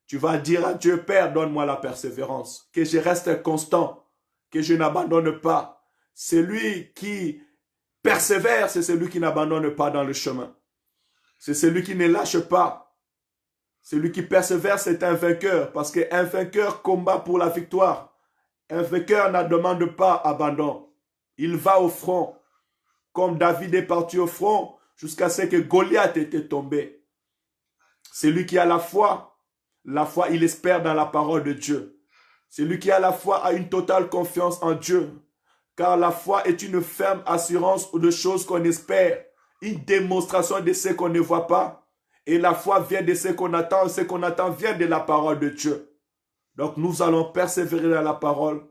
Tu vas dire à Dieu, Père, donne-moi la persévérance. Que je reste constant. Que je n'abandonne pas. Celui qui persévère, c'est celui qui n'abandonne pas dans le chemin. C'est celui qui ne lâche pas. Celui qui persévère, c'est un vainqueur. Parce qu'un vainqueur combat pour la victoire. Un vainqueur ne demande pas abandon. Il va au front. Comme David est parti au front jusqu'à ce que Goliath était tombé. Celui qui a la foi, il espère dans la parole de Dieu. Celui qui a la foi a une totale confiance en Dieu. Car la foi est une ferme assurance de choses qu'on espère. Une démonstration de ce qu'on ne voit pas. Et la foi vient de ce qu'on attend. Ce qu'on attend vient de la parole de Dieu. Donc nous allons persévérer dans la parole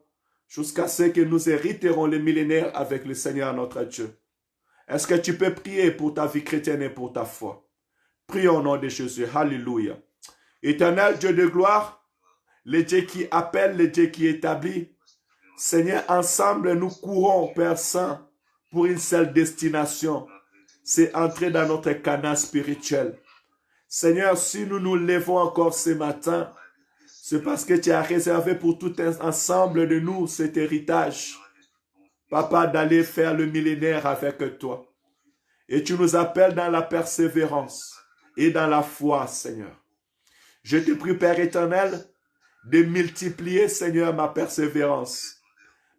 jusqu'à ce que nous hériterons les millénaires avec le Seigneur notre Dieu. Est-ce que tu peux prier pour ta vie chrétienne et pour ta foi? Prions au nom de Jésus. Alléluia. Éternel Dieu de gloire, le Dieu qui appelle, le Dieu qui établit. Seigneur, ensemble nous courons, Père Saint, pour une seule destination. C'est entrer dans notre Canaan spirituel. Seigneur, si nous nous levons encore ce matin, c'est parce que tu as réservé pour tout un ensemble de nous cet héritage. Papa, d'aller faire le millénaire avec toi. Et tu nous appelles dans la persévérance et dans la foi, Seigneur. Je te prie, Père éternel, de multiplier, Seigneur, ma persévérance.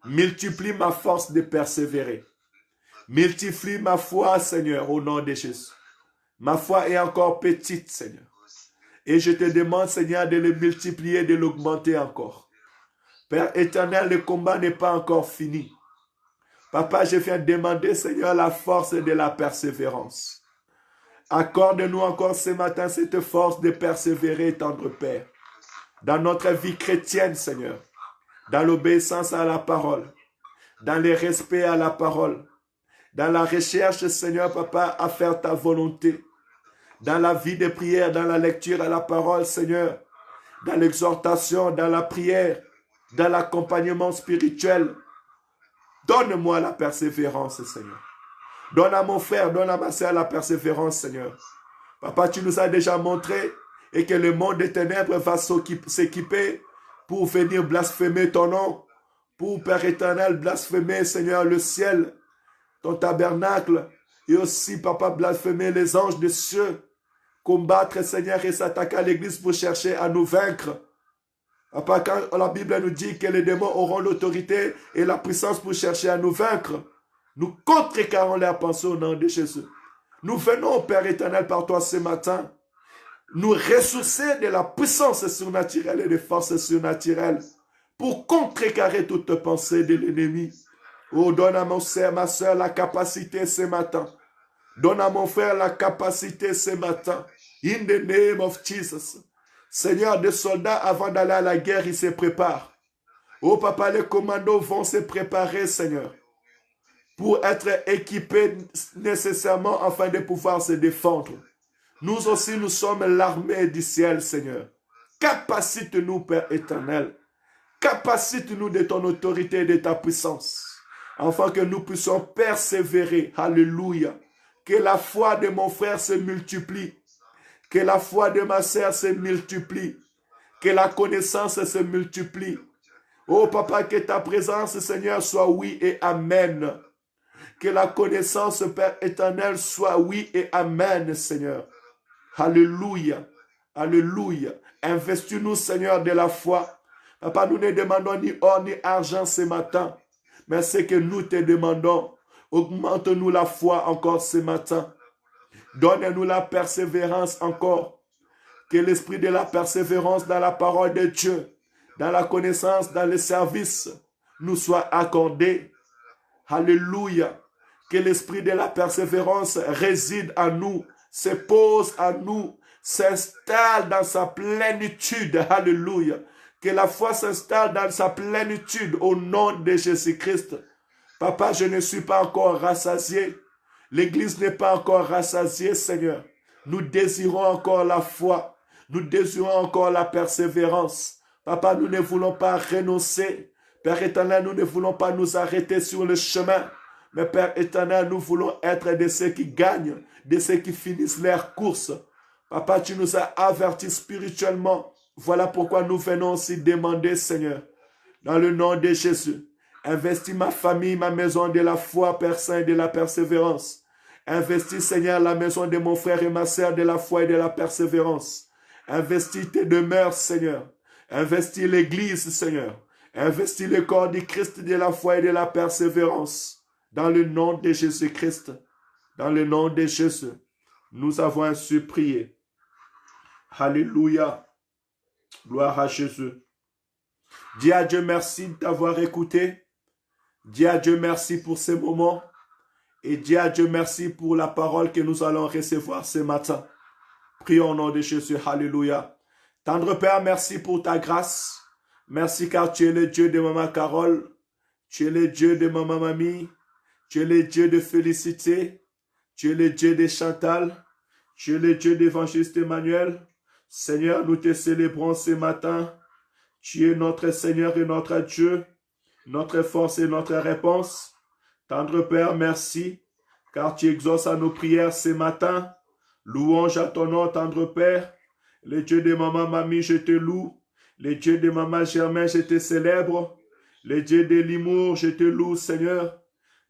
Multiplie ma force de persévérer. Multiplie ma foi, Seigneur, au nom de Jésus. Ma foi est encore petite, Seigneur. Et je te demande, Seigneur, de le multiplier, de l'augmenter encore. Père éternel, le combat n'est pas encore fini. Papa, je viens demander, Seigneur, la force de la persévérance. Accorde-nous encore ce matin cette force de persévérer, tendre Père, dans notre vie chrétienne, Seigneur, dans l'obéissance à la parole, dans le respect à la parole, dans la recherche, Seigneur, Papa, à faire ta volonté, dans la vie de prière, dans la lecture à la parole, Seigneur, dans l'exhortation, dans la prière, dans l'accompagnement spirituel. Donne-moi la persévérance, Seigneur. Donne à mon frère, donne à ma soeur la persévérance, Seigneur. Papa, tu nous as déjà montré et que le monde des ténèbres va s'équiper pour venir blasphémer ton nom, pour, Père éternel, blasphémer, Seigneur, le ciel, ton tabernacle, et aussi, Papa, blasphémer les anges des cieux, combattre, Seigneur, et s'attaquer à l'église pour chercher à nous vaincre. Papa, quand la Bible nous dit que les démons auront l'autorité et la puissance pour chercher à nous vaincre, nous contrecarrons leurs pensées au nom de Jésus. Nous venons, Père éternel, par toi ce matin, nous ressourcer de la puissance surnaturelle et des forces surnaturelles pour contrecarrer toute pensée de l'ennemi. Oh, donne à mon frère, ma soeur, la capacité ce matin. Donne à mon frère la capacité ce matin. In the name of Jesus. Seigneur, des soldats, avant d'aller à la guerre, ils se préparent. Oh, papa, les commandos vont se préparer, Seigneur, pour être équipés nécessairement afin de pouvoir se défendre. Nous aussi, nous sommes l'armée du ciel, Seigneur. Capacite-nous, Père éternel. Capacite-nous de ton autorité et de ta puissance, afin que nous puissions persévérer. Alléluia. Que la foi de mon frère se multiplie. Que la foi de ma sœur se multiplie. Que la connaissance se multiplie. Oh, papa, que ta présence, Seigneur, soit oui et amen. Que la connaissance, Père éternel, soit oui et amen, Seigneur. Alléluia. Alléluia. Investis-nous, Seigneur, de la foi. Papa, nous ne demandons ni or ni argent ce matin. Mais ce que nous te demandons, augmente-nous la foi encore ce matin. Donne-nous la persévérance encore. Que l'esprit de la persévérance dans la parole de Dieu, dans la connaissance, dans le service, nous soit accordé. Alléluia. Que l'esprit de la persévérance réside en nous, se pose en nous, s'installe dans sa plénitude. Alléluia. Que la foi s'installe dans sa plénitude au nom de Jésus-Christ. Papa, je ne suis pas encore rassasié. L'Église n'est pas encore rassasiée, Seigneur. Nous désirons encore la foi. Nous désirons encore la persévérance. Papa, nous ne voulons pas renoncer. Père éternel, nous ne voulons pas nous arrêter sur le chemin. Mais Père éternel, nous voulons être de ceux qui gagnent, de ceux qui finissent leur course. Papa, tu nous as avertis spirituellement. Voilà pourquoi nous venons aussi demander, Seigneur, dans le nom de Jésus, investis ma famille, ma maison de la foi, Père Saint, et de la persévérance. Investis, Seigneur, la maison de mon frère et ma sœur de la foi et de la persévérance. Investis tes demeures, Seigneur. Investis l'Église, Seigneur. Investis le corps du Christ de la foi et de la persévérance. Dans le nom de Jésus-Christ, dans le nom de Jésus, nous avons ainsi prié. Alléluia. Gloire à Jésus. Dis à Dieu merci d'avoir écouté. Dis à Dieu merci pour ces moments. Et dis à Dieu merci pour la parole que nous allons recevoir ce matin. Prions au nom de Jésus. Alléluia. Tendre Père, merci pour ta grâce. Merci car tu es le Dieu de Maman Carole. Tu es le Dieu de Maman Mamie. Tu es le Dieu de Félicité. Tu es le Dieu de Chantal. Tu es le Dieu d'Évangéliste Emmanuel. Seigneur, nous te célébrons ce matin. Tu es notre Seigneur et notre Dieu, notre force et notre réponse. Tendre Père, merci, car tu exauces à nos prières ce matin. Louange à ton nom, tendre Père. Le Dieu de Maman Mamie, je te loue. Le Dieu de Maman Germain, je te célèbre. Le Dieu de Limour, je te loue, Seigneur.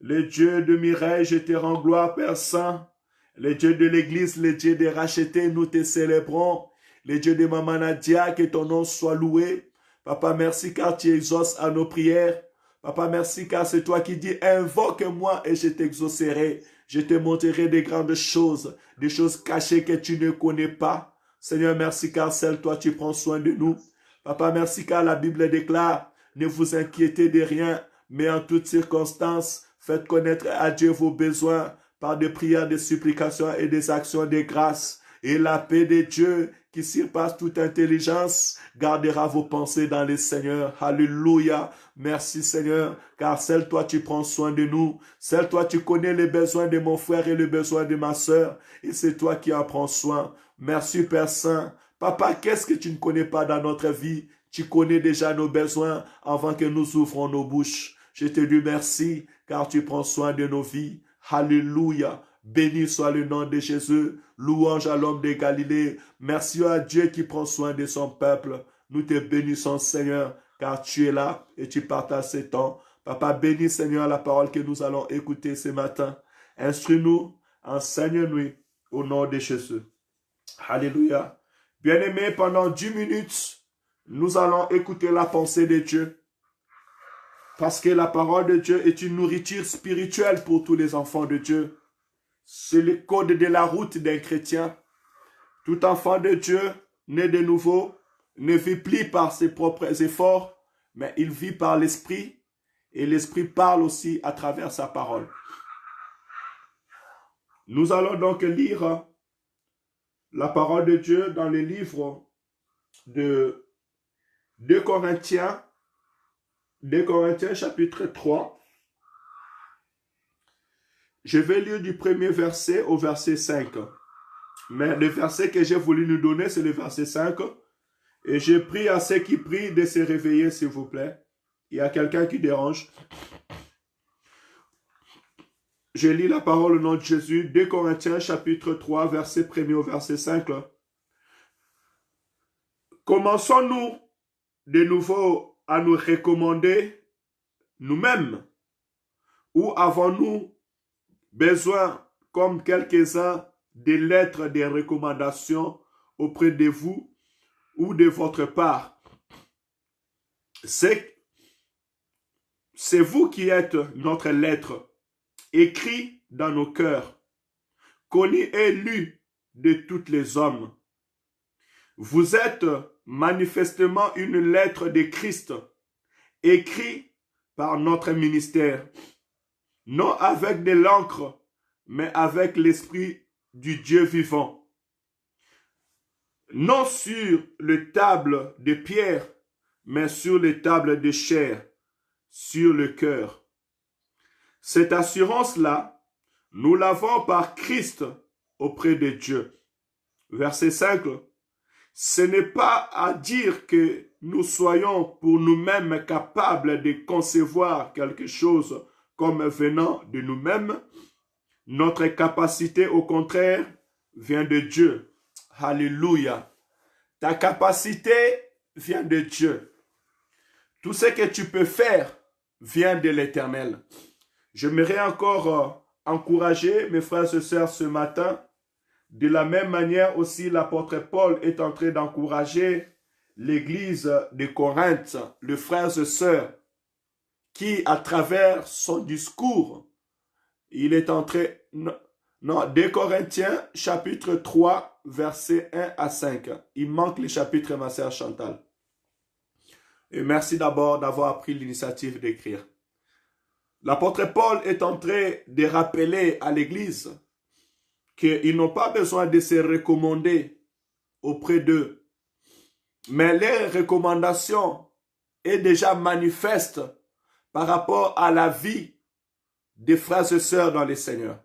Le Dieu de Mireille, je te rends gloire, Père Saint. Le Dieu de l'Église, le Dieu des rachetés, nous te célébrons. Le Dieu de Maman Nadia, que ton nom soit loué. Papa, merci car tu exauces à nos prières. Papa, merci car c'est toi qui dis, invoque-moi et je t'exaucerai. Je te montrerai des grandes choses, des choses cachées que tu ne connais pas. Seigneur, merci car seul toi tu prends soin de nous. Papa, merci car la Bible déclare, ne vous inquiétez de rien, mais en toutes circonstances, faites connaître à Dieu vos besoins par des prières, des supplications et des actions de grâce. Et la paix de Dieu qui surpasse toute intelligence gardera vos pensées dans le Seigneur. Alléluia. Merci Seigneur, car seul toi tu prends soin de nous. Seul toi tu connais les besoins de mon frère et les besoins de ma sœur. Et c'est toi qui en prends soin. Merci Père Saint. Papa, qu'est-ce que tu ne connais pas dans notre vie? Tu connais déjà nos besoins avant que nous ouvrons nos bouches. Je te dis merci, car tu prends soin de nos vies. Alléluia. Béni soit le nom de Jésus. Louange à l'homme de Galilée. Merci à Dieu qui prend soin de son peuple. Nous te bénissons, Seigneur, car tu es là et tu partages ce temps. Papa, bénis, Seigneur, la parole que nous allons écouter ce matin. Instruis-nous, enseigne-nous au nom de Jésus. Alléluia. Bien-aimés, pendant 10 minutes, nous allons écouter la pensée de Dieu. Parce que la parole de Dieu est une nourriture spirituelle pour tous les enfants de Dieu. C'est le code de la route d'un chrétien. Tout enfant de Dieu, né de nouveau, ne vit plus par ses propres efforts, mais il vit par l'Esprit. Et l'Esprit parle aussi à travers sa parole. Nous allons donc lire la parole de Dieu dans le livre de 2 Corinthiens chapitre 3. Je vais lire du premier verset au verset 5. Mais le verset que j'ai voulu nous donner, c'est le verset 5. Et je prie à ceux qui prient de se réveiller, s'il vous plaît. Il y a quelqu'un qui dérange. Je lis la parole au nom de Jésus. 2 Corinthiens chapitre 3, verset 1er au verset 5. Commençons-nous de nouveau à nous recommander nous-mêmes? Ou avons-nous besoin, comme quelques-uns, des lettres de recommandation auprès de vous ou de votre part? C'est vous qui êtes notre lettre, écrit dans nos cœurs, connu et lu de tous les hommes. Vous êtes manifestement une lettre de Christ, écrite par notre ministère, non avec de l'encre, mais avec l'Esprit du Dieu vivant. Non sur les tables de pierre, mais sur les tables de chair, sur le cœur. Cette assurance-là, nous l'avons par Christ auprès de Dieu. Verset 5. Ce n'est pas à dire que nous soyons pour nous-mêmes capables de concevoir quelque chose comme venant de nous-mêmes. Notre capacité, au contraire, vient de Dieu. Alléluia. Ta capacité vient de Dieu. Tout ce que tu peux faire vient de l'Éternel. J'aimerais encore encourager mes frères et sœurs ce matin. De la même manière aussi, l'apôtre Paul est en train d'encourager l'église de Corinthe, les frères et sœurs, qui, à travers son discours, il est en train... Non, 2 Corinthiens, chapitre 3, versets 1 à 5. Il manque le chapitre, ma sœur Chantal. Et merci d'abord d'avoir pris l'initiative d'écrire. L'apôtre Paul est en train de rappeler à l'église qu'ils n'ont pas besoin de se recommander auprès d'eux. Mais leur recommandation est déjà manifeste par rapport à la vie des frères et sœurs dans le Seigneur.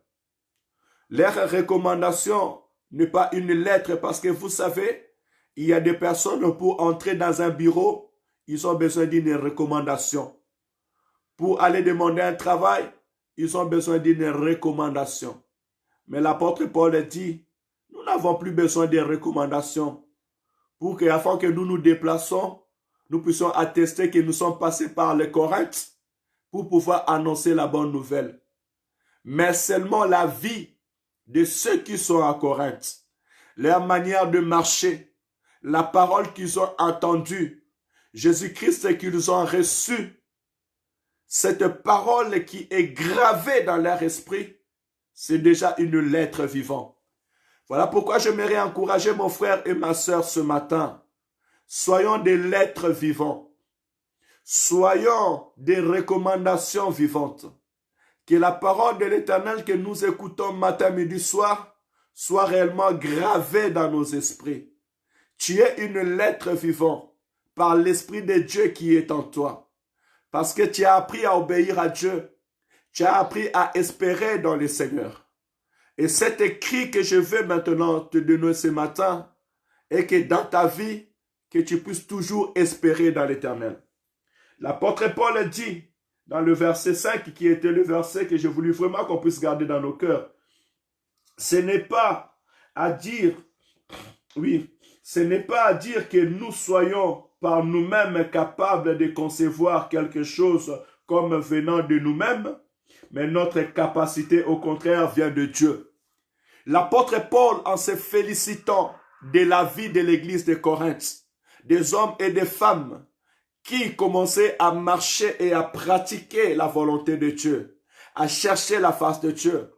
Leur recommandation n'est pas une lettre parce que vous savez, il y a des personnes pour entrer dans un bureau, ils ont besoin d'une recommandation. Pour aller demander un travail, ils ont besoin d'une recommandation. Mais l'apôtre Paul dit, nous n'avons plus besoin de recommandations pour que, afin que nous nous déplaçons, nous puissions attester que nous sommes passés par les Corinthe pour pouvoir annoncer la bonne nouvelle. Mais seulement la vie de ceux qui sont à Corinthe, leur manière de marcher, la parole qu'ils ont entendue, Jésus-Christ qu'ils ont reçu, cette parole qui est gravée dans leur esprit, c'est déjà une lettre vivante. Voilà pourquoi j'aimerais encourager mon frère et ma sœur ce matin. Soyons des lettres vivantes. Soyons des recommandations vivantes. Que la parole de l'Éternel que nous écoutons matin, midi, soir, soit réellement gravée dans nos esprits. Tu es une lettre vivante par l'Esprit de Dieu qui est en toi. Parce que tu as appris à obéir à Dieu. Tu as appris à espérer dans le Seigneur. Et cet écrit que je veux maintenant te donner ce matin est que dans ta vie, que tu puisses toujours espérer dans l'Éternel. L'apôtre Paul dit dans le verset 5, qui était le verset que je voulais vraiment qu'on puisse garder dans nos cœurs, ce n'est pas à dire, ce n'est pas à dire que nous soyons par nous-mêmes capables de concevoir quelque chose comme venant de nous-mêmes, mais notre capacité au contraire vient de Dieu. L'apôtre Paul, en se félicitant de la vie de l'église de Corinthe, des hommes et des femmes qui commençaient à marcher et à pratiquer la volonté de Dieu, à chercher la face de Dieu.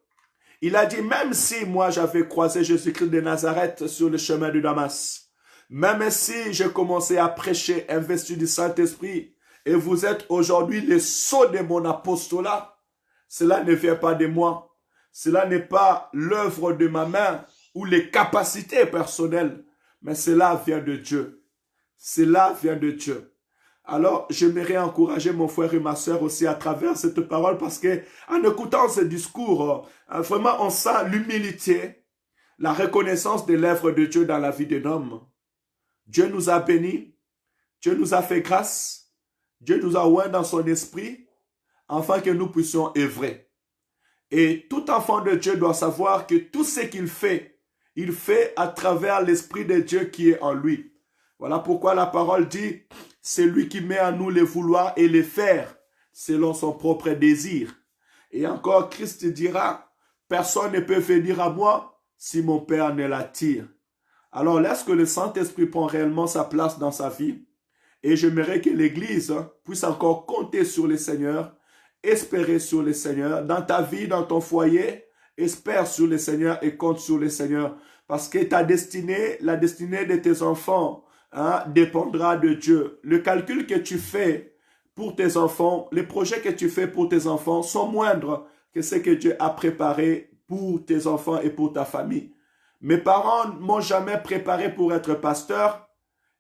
Il a dit, même si moi j'avais croisé Jésus-Christ de Nazareth sur le chemin de Damas, même si j'ai commencé à prêcher, investi du Saint-Esprit, et vous êtes aujourd'hui les sceaux de mon apostolat, cela ne vient pas de moi. Cela n'est pas l'œuvre de ma main ou les capacités personnelles, mais cela vient de Dieu. Cela vient de Dieu. Alors, j'aimerais encourager mon frère et ma soeur aussi à travers cette parole parce que en écoutant ce discours, vraiment on sent l'humilité, la reconnaissance de l'œuvre de Dieu dans la vie d'un homme. Dieu nous a bénis, Dieu nous a fait grâce, Dieu nous a oint dans son esprit afin que nous puissions œuvrer. Et tout enfant de Dieu doit savoir que tout ce qu'il fait à travers l'Esprit de Dieu qui est en lui. Voilà pourquoi la parole dit, c'est lui qui met en nous les vouloir et les faire selon son propre désir. Et encore, Christ dira, personne ne peut venir à moi si mon Père ne l'attire. Alors, laisse que le Saint-Esprit prend réellement sa place dans sa vie. Et j'aimerais que l'Église puisse encore compter sur le Seigneur, espérer sur le Seigneur. Dans ta vie, dans ton foyer, espère sur le Seigneur et compte sur le Seigneur. Parce que ta destinée, la destinée de tes enfants, dépendra de Dieu. Le calcul que tu fais pour tes enfants, les projets que tu fais pour tes enfants sont moindres que ce que Dieu a préparé pour tes enfants et pour ta famille. Mes parents ne m'ont jamais préparé pour être pasteur.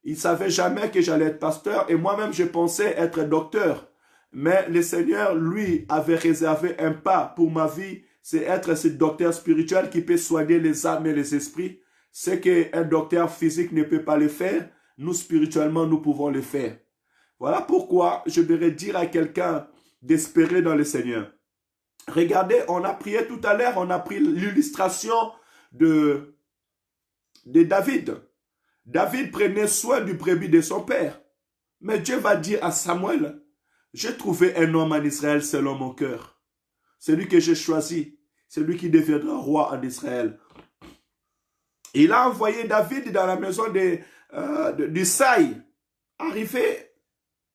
Ils ne savaient jamais que j'allais être pasteur et moi-même je pensais être docteur. Mais le Seigneur, lui, avait réservé un pas pour ma vie, c'est être ce docteur spirituel qui peut soigner les âmes et les esprits. Ce qu'un docteur physique ne peut pas le faire, nous spirituellement, nous pouvons le faire. Voilà pourquoi je voudrais dire à quelqu'un d'espérer dans le Seigneur. Regardez, on a prié tout à l'heure, on a pris l'illustration de David. David prenait soin du brebis de son père. Mais Dieu va dire à Samuel, j'ai trouvé un homme en Israël selon mon cœur. Celui que j'ai choisi, celui qui deviendra roi en Israël. Il a envoyé David dans la maison d'Isaïe. Arrivé,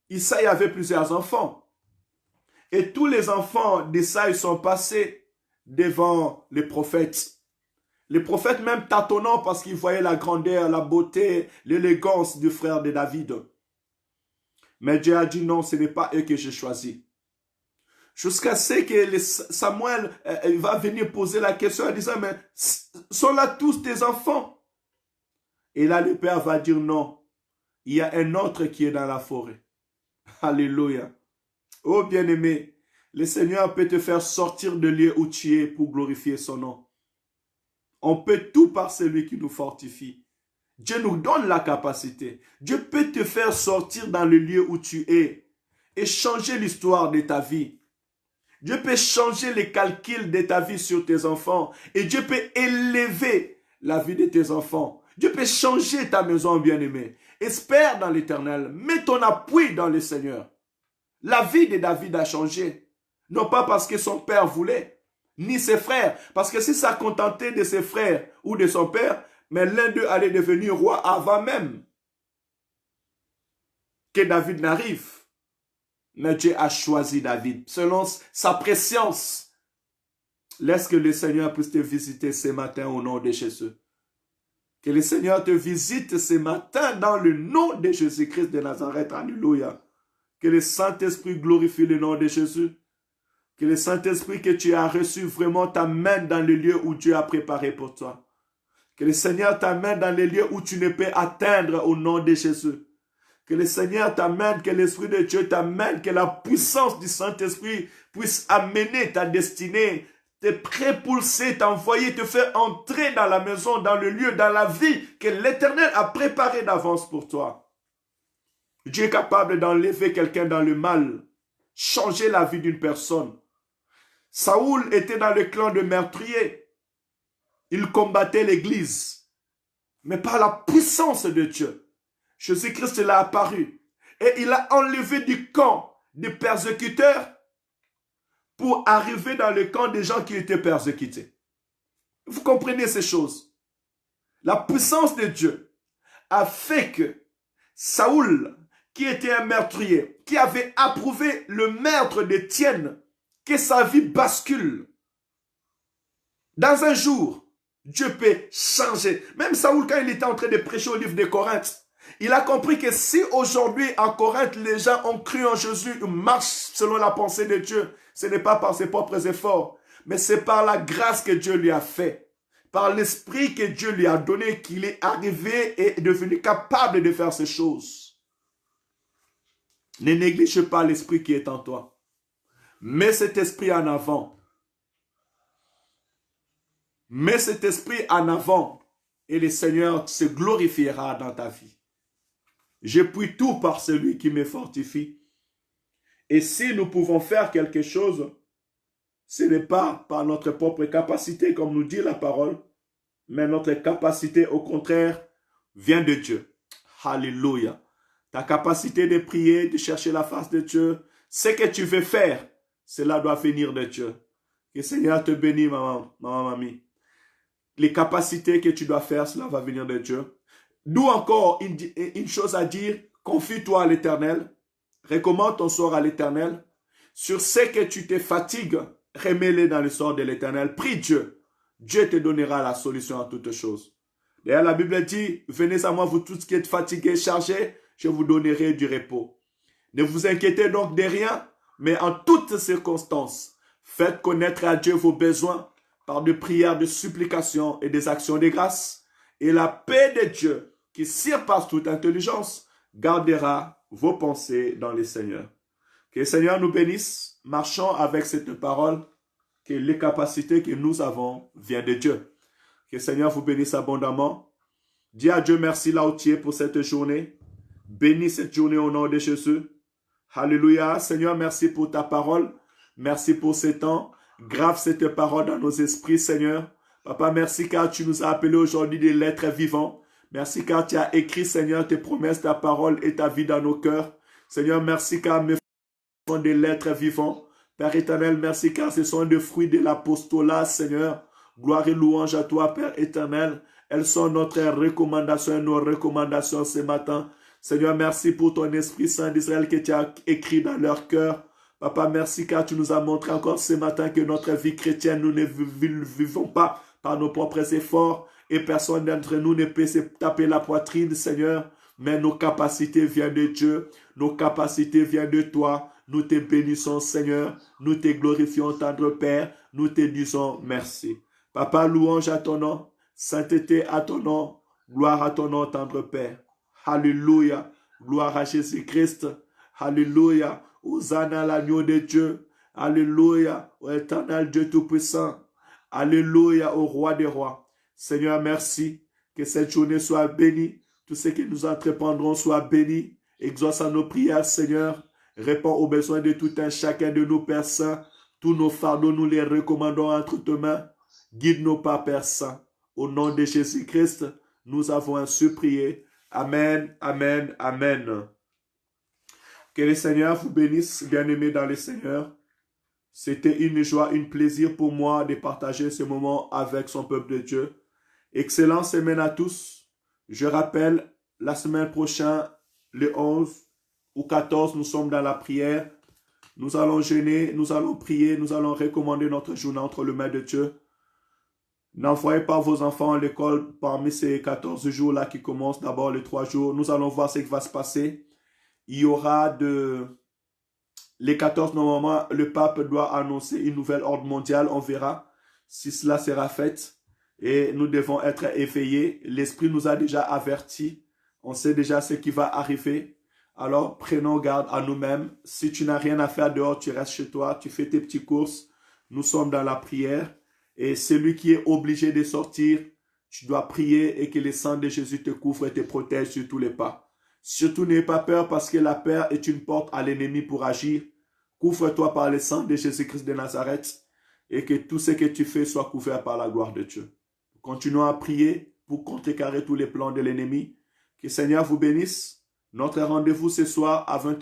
Isaïe avait plusieurs enfants. Et tous les enfants d'Isaïe sont passés devant les prophètes. Les prophètes même tâtonnant parce qu'ils voyaient la grandeur, la beauté, l'élégance du frère de David. Mais Dieu a dit non, ce n'est pas eux que j'ai choisi. Jusqu'à ce que Samuel va venir poser la question en disant, mais sont là tous tes enfants? Et là, le père va dire non, il y a un autre qui est dans la forêt. Alléluia. Oh bien-aimé, le Seigneur peut te faire sortir de lieu où tu es pour glorifier son nom. On peut tout par celui qui nous fortifie. Dieu nous donne la capacité. Dieu peut te faire sortir dans le lieu où tu es et changer l'histoire de ta vie. Dieu peut changer les calculs de ta vie sur tes enfants et Dieu peut élever la vie de tes enfants. Dieu peut changer ta maison, bien-aimé. Espère dans l'Éternel. Mets ton appui dans le Seigneur. La vie de David a changé. Non pas parce que son père voulait, ni ses frères. Parce que si ça contentait de ses frères ou de son père, mais l'un d'eux allait devenir roi avant même que David n'arrive. Mais Dieu a choisi David selon sa préscience. Laisse que le Seigneur puisse te visiter ce matin au nom de Jésus. Que le Seigneur te visite ce matin dans le nom de Jésus-Christ de Nazareth. Alléluia. Que le Saint-Esprit glorifie le nom de Jésus. Que le Saint-Esprit que tu as reçu vraiment t'amène dans le lieu où Dieu a préparé pour toi. Que le Seigneur t'amène dans les lieux où tu ne peux atteindre au nom de Jésus. Que le Seigneur t'amène, que l'Esprit de Dieu t'amène, que la puissance du Saint-Esprit puisse amener ta destinée, te prépulser, t'envoyer, te faire entrer dans la maison, dans le lieu, dans la vie que l'Éternel a préparé d'avance pour toi. Dieu est capable d'enlever quelqu'un dans le mal, changer la vie d'une personne. Saoul était dans le clan de meurtriers. Il combattait l'Église. Mais par la puissance de Dieu, Jésus-Christ l'a apparu. Et il a enlevé du camp des persécuteurs pour arriver dans le camp des gens qui étaient persécutés. Vous comprenez ces choses? La puissance de Dieu a fait que Saoul, qui était un meurtrier, qui avait approuvé le meurtre d'Étienne, que sa vie bascule. Dans un jour, Dieu peut changer. Même Saoul, quand il était en train de prêcher au livre de Corinthe, il a compris que si aujourd'hui en Corinthe, les gens ont cru en Jésus, ils marchent selon la pensée de Dieu, ce n'est pas par ses propres efforts, mais c'est par la grâce que Dieu lui a fait, par l'esprit que Dieu lui a donné, qu'il est arrivé et est devenu capable de faire ces choses. Ne néglige pas l'esprit qui est en toi. Mets cet esprit en avant. Mets cet esprit en avant et le Seigneur se glorifiera dans ta vie. Je puis tout par celui qui me fortifie. Et si nous pouvons faire quelque chose, ce n'est pas par notre propre capacité, comme nous dit la parole, mais notre capacité, au contraire, vient de Dieu. Alléluia. Ta capacité de prier, de chercher la face de Dieu, ce que tu veux faire, cela doit venir de Dieu. Que le Seigneur te bénisse, mamie. Les capacités que tu dois faire, cela va venir de Dieu. D'où encore une chose à dire, confie-toi à l'Éternel, recommande ton sort à l'Éternel. Sur ce que tu te fatigues, remets-les dans le sort de l'Éternel. Prie Dieu. Dieu te donnera la solution à toutes choses. D'ailleurs, la Bible dit, venez à moi, vous tous qui êtes fatigués, chargés, je vous donnerai du repos. Ne vous inquiétez donc de rien, mais en toutes circonstances, faites connaître à Dieu vos besoins par des prières de supplication et des actions de grâce. Et la paix de Dieu, qui surpasse toute intelligence, gardera vos pensées dans le Seigneur. Que le Seigneur nous bénisse. Marchons avec cette parole, que les capacités que nous avons viennent de Dieu. Que le Seigneur vous bénisse abondamment. Dis à Dieu merci là où tu es pour cette journée. Bénis cette journée au nom de Jésus. Alléluia. Seigneur, merci pour ta parole. Merci pour ce temps. Grave cette parole dans nos esprits, Seigneur. Papa, merci car tu nous as appelés aujourd'hui des lettres vivantes. Merci car tu as écrit, Seigneur, tes promesses, ta parole et ta vie dans nos cœurs. Seigneur, merci car mes sont des lettres vivantes. Père éternel, merci car ce sont des fruits de l'apostolat, Seigneur. Gloire et louange à toi, Père éternel. Elles sont notre recommandation et nos recommandations ce matin. Seigneur, merci pour ton Esprit Saint d'Israël que tu as écrit dans leur cœur. Papa, merci car tu nous as montré encore ce matin que notre vie chrétienne, nous ne vivons pas par nos propres efforts et personne d'entre nous ne peut se taper la poitrine, Seigneur. Mais nos capacités viennent de Dieu, nos capacités viennent de toi. Nous te bénissons, Seigneur. Nous te glorifions, tendre Père. Nous te disons merci. Papa, louange à ton nom. Sainteté à ton nom. Gloire à ton nom, tendre Père. Alléluia. Gloire à Jésus-Christ. Alléluia. Hosanna l'agneau de Dieu. Alléluia. Au éternel Dieu Tout-Puissant. Alléluia au roi des rois. Seigneur, merci. Que cette journée soit bénie. Tout ce que nous entreprendrons soit béni. Exauce à nos prières, Seigneur. Réponds aux besoins de tout un chacun de nos Pères saints. Tous nos fardeaux, nous les recommandons entre tes mains. Guide nos pas, Père saint. Au nom de Jésus-Christ, nous avons ainsi prié. Amen, amen, amen. Que le Seigneur vous bénisse, bien-aimés dans le Seigneur. C'était une joie, un plaisir pour moi de partager ce moment avec son peuple de Dieu. Excellente semaine à tous. Je rappelle, la semaine prochaine, le 11 ou 14, nous sommes dans la prière. Nous allons jeûner, nous allons prier, nous allons recommander notre journée entre les mains de Dieu. N'envoyez pas vos enfants à l'école parmi ces 14 jours-là qui commencent d'abord les 3 jours. Nous allons voir ce qui va se passer. Il y aura les 14, normalement, le pape doit annoncer une nouvelle ordre mondiale. On verra si cela sera fait. Et nous devons être éveillés. L'Esprit nous a déjà avertis. On sait déjà ce qui va arriver. Alors, prenons garde à nous-mêmes. Si tu n'as rien à faire dehors, tu restes chez toi, tu fais tes petites courses. Nous sommes dans la prière. Et celui qui est obligé de sortir, tu dois prier et que le sang de Jésus te couvre et te protège sur tous les pas. Surtout, n'aie pas peur parce que la peur est une porte à l'ennemi pour agir. Couvre-toi par le sang de Jésus-Christ de Nazareth et que tout ce que tu fais soit couvert par la gloire de Dieu. Continuons à prier pour contrecarrer tous les plans de l'ennemi. Que le Seigneur vous bénisse. Notre rendez-vous ce soir à 20h.